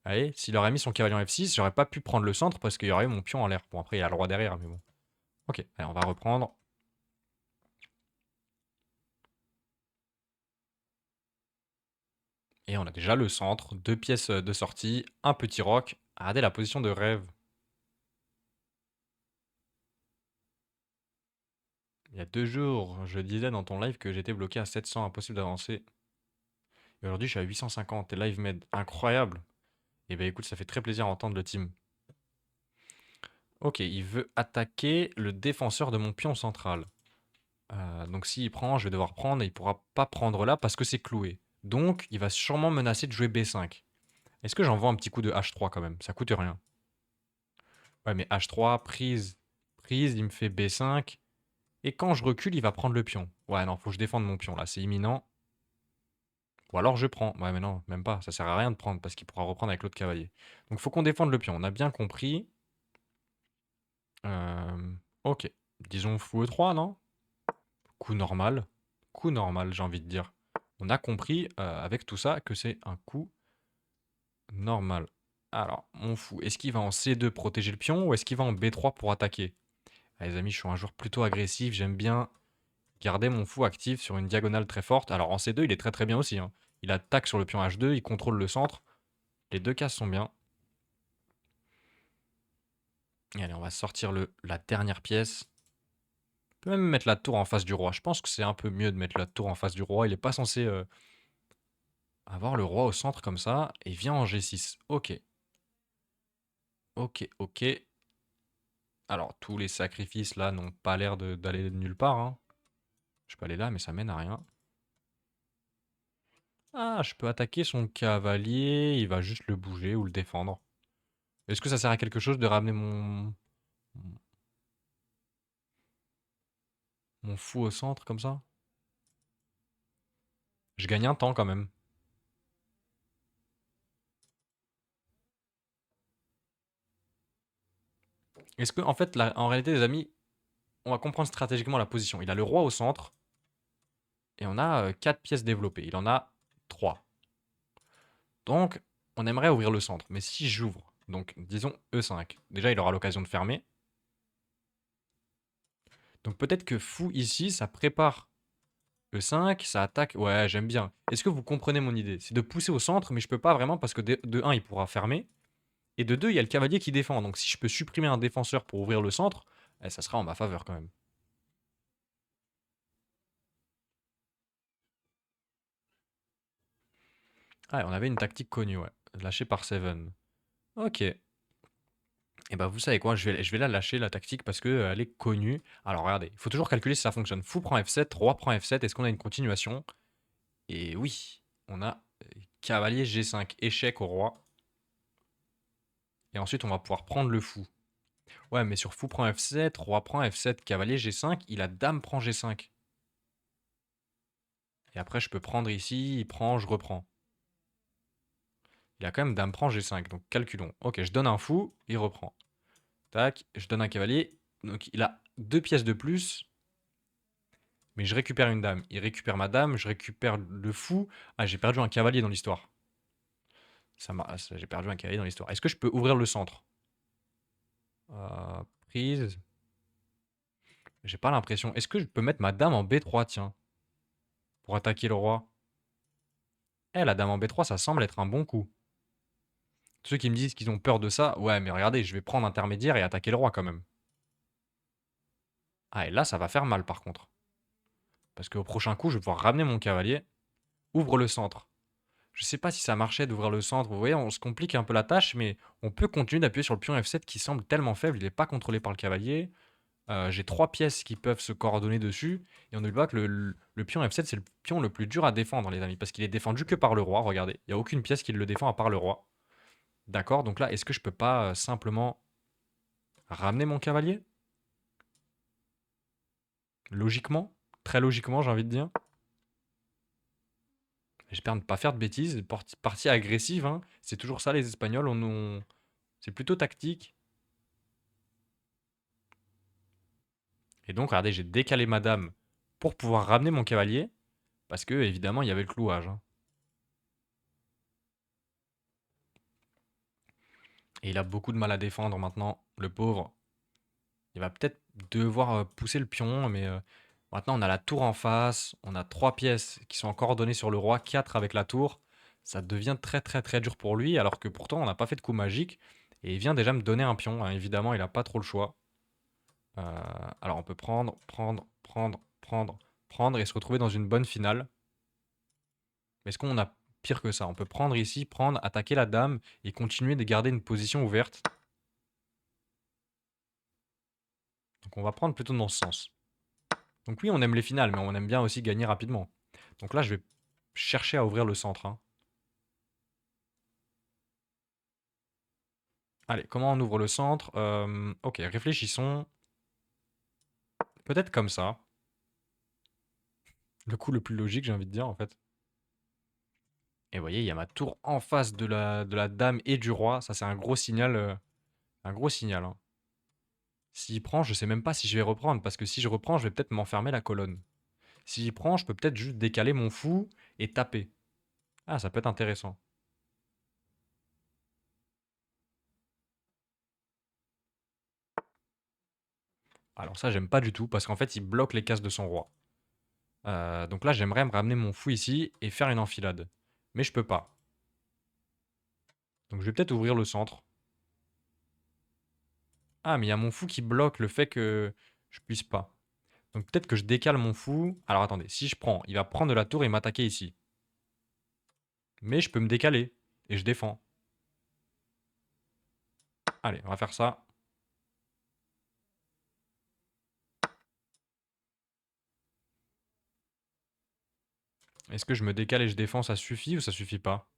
A: Vous voyez? S'il aurait mis son cavalier en F6, j'aurais pas pu prendre le centre parce qu'il y aurait eu mon pion en l'air. Bon, après, il y a le roi derrière, mais bon. Ok, allez, on va reprendre. Et on a déjà le centre, deux pièces de sortie, un petit roc. Regardez la position de rêve. Il y a 2 jours, je disais dans ton live que j'étais bloqué à 700, impossible d'avancer. Et aujourd'hui, je suis à 850. Et live med, incroyable. Et bah écoute, ça fait très plaisir à entendre le team. Ok, il veut attaquer le défenseur de mon pion central. Donc s'il prend, je vais devoir prendre et il pourra pas prendre là parce que c'est cloué. Donc il va sûrement menacer de jouer B5. Est-ce que j'envoie un petit coup de H3 quand même? Ça coûte rien. Ouais, mais H3, prise, prise, il me fait B5. Et quand je recule, il va prendre le pion. Ouais, non, faut que je défende mon pion là, c'est imminent. Ou alors je prends. Ouais, mais non, même pas. Ça sert à rien de prendre parce qu'il pourra reprendre avec l'autre cavalier. Donc faut qu'on défende le pion. On a bien compris. Ok. Disons fou E3, non? Coup normal. Coup normal, j'ai envie de dire. On a compris avec tout ça que c'est un coup normal. Alors, mon fou, est-ce qu'il va en C2 protéger le pion ou est-ce qu'il va en B3 pour attaquer? Ah, les amis, je suis un joueur plutôt agressif. J'aime bien garder mon fou actif sur une diagonale très forte. Alors en C2, il est très très bien aussi, hein. Il attaque sur le pion H2, il contrôle le centre. Les deux cases sont bien. Et allez, on va sortir la dernière pièce. On peut même mettre la tour en face du roi. Je pense que c'est un peu mieux de mettre la tour en face du roi. Il n'est pas censé avoir le roi au centre comme ça. Et vient en G6. Ok. Ok, ok. Alors, tous les sacrifices là n'ont pas l'air d'aller de nulle part, hein. Je peux aller là, mais ça mène à rien. Ah, je peux attaquer son cavalier. Il va juste le bouger ou le défendre. Est-ce que ça sert à quelque chose de ramener mon fou au centre comme ça? Je gagne un temps quand même. Est-ce que, en fait, en réalité, les amis, on va comprendre stratégiquement la position. Il a le roi au centre et on a 4 pièces développées. Il en a 3. Donc, on aimerait ouvrir le centre. Mais si j'ouvre, donc disons E5, déjà il aura l'occasion de fermer. Donc peut-être que fou ici, ça prépare E5, ça attaque. Ouais, j'aime bien. Est-ce que vous comprenez mon idée? C'est de pousser au centre, mais je peux pas vraiment parce que de 1, il pourra fermer. Et de 2, il y a le cavalier qui défend. Donc si je peux supprimer un défenseur pour ouvrir le centre, ça sera en ma faveur quand même. Ah, on avait une tactique connue, ouais. Lâchée par Seven. Ok. Et bah vous savez quoi, je vais la lâcher la tactique parce que elle est connue. Alors regardez, il faut toujours calculer si ça fonctionne. Fou prend F7, roi prend F7, est-ce qu'on a une continuation? Et oui, on a cavalier G5, échec au roi. Et ensuite on va pouvoir prendre le fou. Ouais, mais sur fou prend F7, roi prend F7, cavalier G5, il a dame prend G5. Et après je peux prendre ici, il prend, je reprends. Il a quand même dame prend G5, donc calculons. Ok, je donne un fou, il reprend. Tac, je donne un cavalier. Donc il a 2 pièces de plus. Mais je récupère une dame. Il récupère ma dame, je récupère le fou. Ah, j'ai perdu un cavalier dans l'histoire. J'ai perdu un cavalier dans l'histoire. Est-ce que je peux ouvrir le centre? Prise. J'ai pas l'impression. Est-ce que je peux mettre ma dame en B3, tiens, pour attaquer le roi? Eh, la dame en B3, ça semble être un bon coup. Ceux qui me disent qu'ils ont peur de ça, ouais, mais regardez, je vais prendre intermédiaire et attaquer le roi quand même. Ah, et là, ça va faire mal par contre. Parce qu'au prochain coup, je vais pouvoir ramener mon cavalier. Ouvre le centre. Je sais pas si ça marchait d'ouvrir le centre. Vous voyez, on se complique un peu la tâche, mais on peut continuer d'appuyer sur le pion F7 qui semble tellement faible. Il n'est pas contrôlé par le cavalier. J'ai 3 pièces qui peuvent se coordonner dessus. Et on ne voit que le pion F7, c'est le pion le plus dur à défendre, les amis. Parce qu'il est défendu que par le roi. Regardez, il n'y a aucune pièce qui le défend à part le roi. D'accord, donc là, est-ce que je peux pas simplement ramener mon cavalier? Logiquement, très logiquement, j'ai envie de dire. J'espère ne pas faire de bêtises. Partie agressive, hein. C'est toujours ça, les Espagnols. C'est plutôt tactique. Et donc, regardez, j'ai décalé ma dame pour pouvoir ramener mon cavalier. Parce que, évidemment, il y avait le clouage, hein. Et il a beaucoup de mal à défendre maintenant, le pauvre. Il va peut-être devoir pousser le pion, mais maintenant on a la tour en face. On a 3 pièces qui sont encore données sur le roi, 4 avec la tour. Ça devient très très très dur pour lui, alors que pourtant on n'a pas fait de coup magique. Et il vient déjà me donner un pion, hein. Évidemment, il n'a pas trop le choix. Alors on peut prendre et se retrouver dans une bonne finale. Mais est-ce qu'on a pire que ça? On peut prendre ici, prendre, attaquer la dame et continuer de garder une position ouverte. Donc on va prendre plutôt dans ce sens. Donc oui, on aime les finales, mais on aime bien aussi gagner rapidement. Donc là, je vais chercher à ouvrir le centre, hein. Allez, comment on ouvre le centre? Ok, réfléchissons. Peut-être comme ça. Le coup le plus logique, j'ai envie de dire, en fait. Et vous voyez, il y a ma tour en face de la dame et du roi. Ça, c'est un gros signal, hein. S'il prend, je sais même pas si je vais reprendre, parce que si je reprends, je vais peut-être m'enfermer la colonne. S'il prend, je peux peut-être juste décaler mon fou et taper. Ah, ça peut être intéressant. Alors ça, j'aime pas du tout, parce qu'en fait, il bloque les cases de son roi. Donc là, j'aimerais me ramener mon fou ici et faire une enfilade. Mais je peux pas. Donc je vais peut-être ouvrir le centre. Ah, mais il y a mon fou qui bloque le fait que je puisse pas. Donc peut-être que je décale mon fou. Alors attendez, si je prends, il va prendre de la tour et m'attaquer ici. Mais je peux me décaler. Et je défends. Allez, on va faire ça. Est-ce que je me décale et je défends, ça suffit ou ça suffit pas?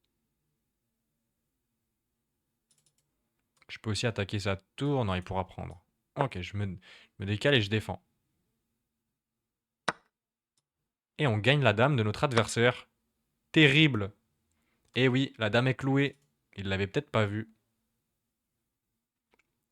A: Je peux aussi attaquer sa tour. Non, il pourra prendre. Ok, je me décale et je défends. Et on gagne la dame de notre adversaire. Terrible. Et oui, la dame est clouée. Il l'avait peut-être pas vu.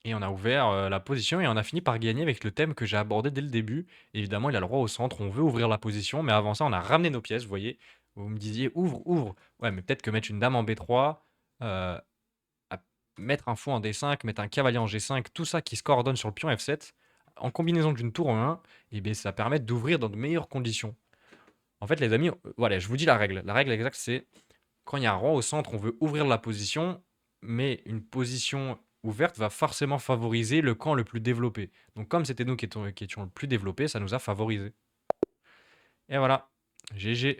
A: Et on a ouvert la position et on a fini par gagner avec le thème que j'ai abordé dès le début. Évidemment, il a le roi au centre, on veut ouvrir la position, mais avant ça, on a ramené nos pièces, vous voyez. Vous me disiez, ouvre, ouvre. Ouais, mais peut-être que mettre une dame en B3, euh, mettre un fou en D5, mettre un cavalier en G5, tout ça qui se coordonne sur le pion F7, en combinaison d'une tour en 1, et bien ça permet d'ouvrir dans de meilleures conditions. En fait, les amis, voilà, je vous dis la règle. La règle exacte, c'est quand il y a un roi au centre, on veut ouvrir la position, mais une position ouverte va forcément favoriser le camp le plus développé. Donc comme c'était nous qui étions le plus développé, ça nous a favorisé. Et voilà, GG.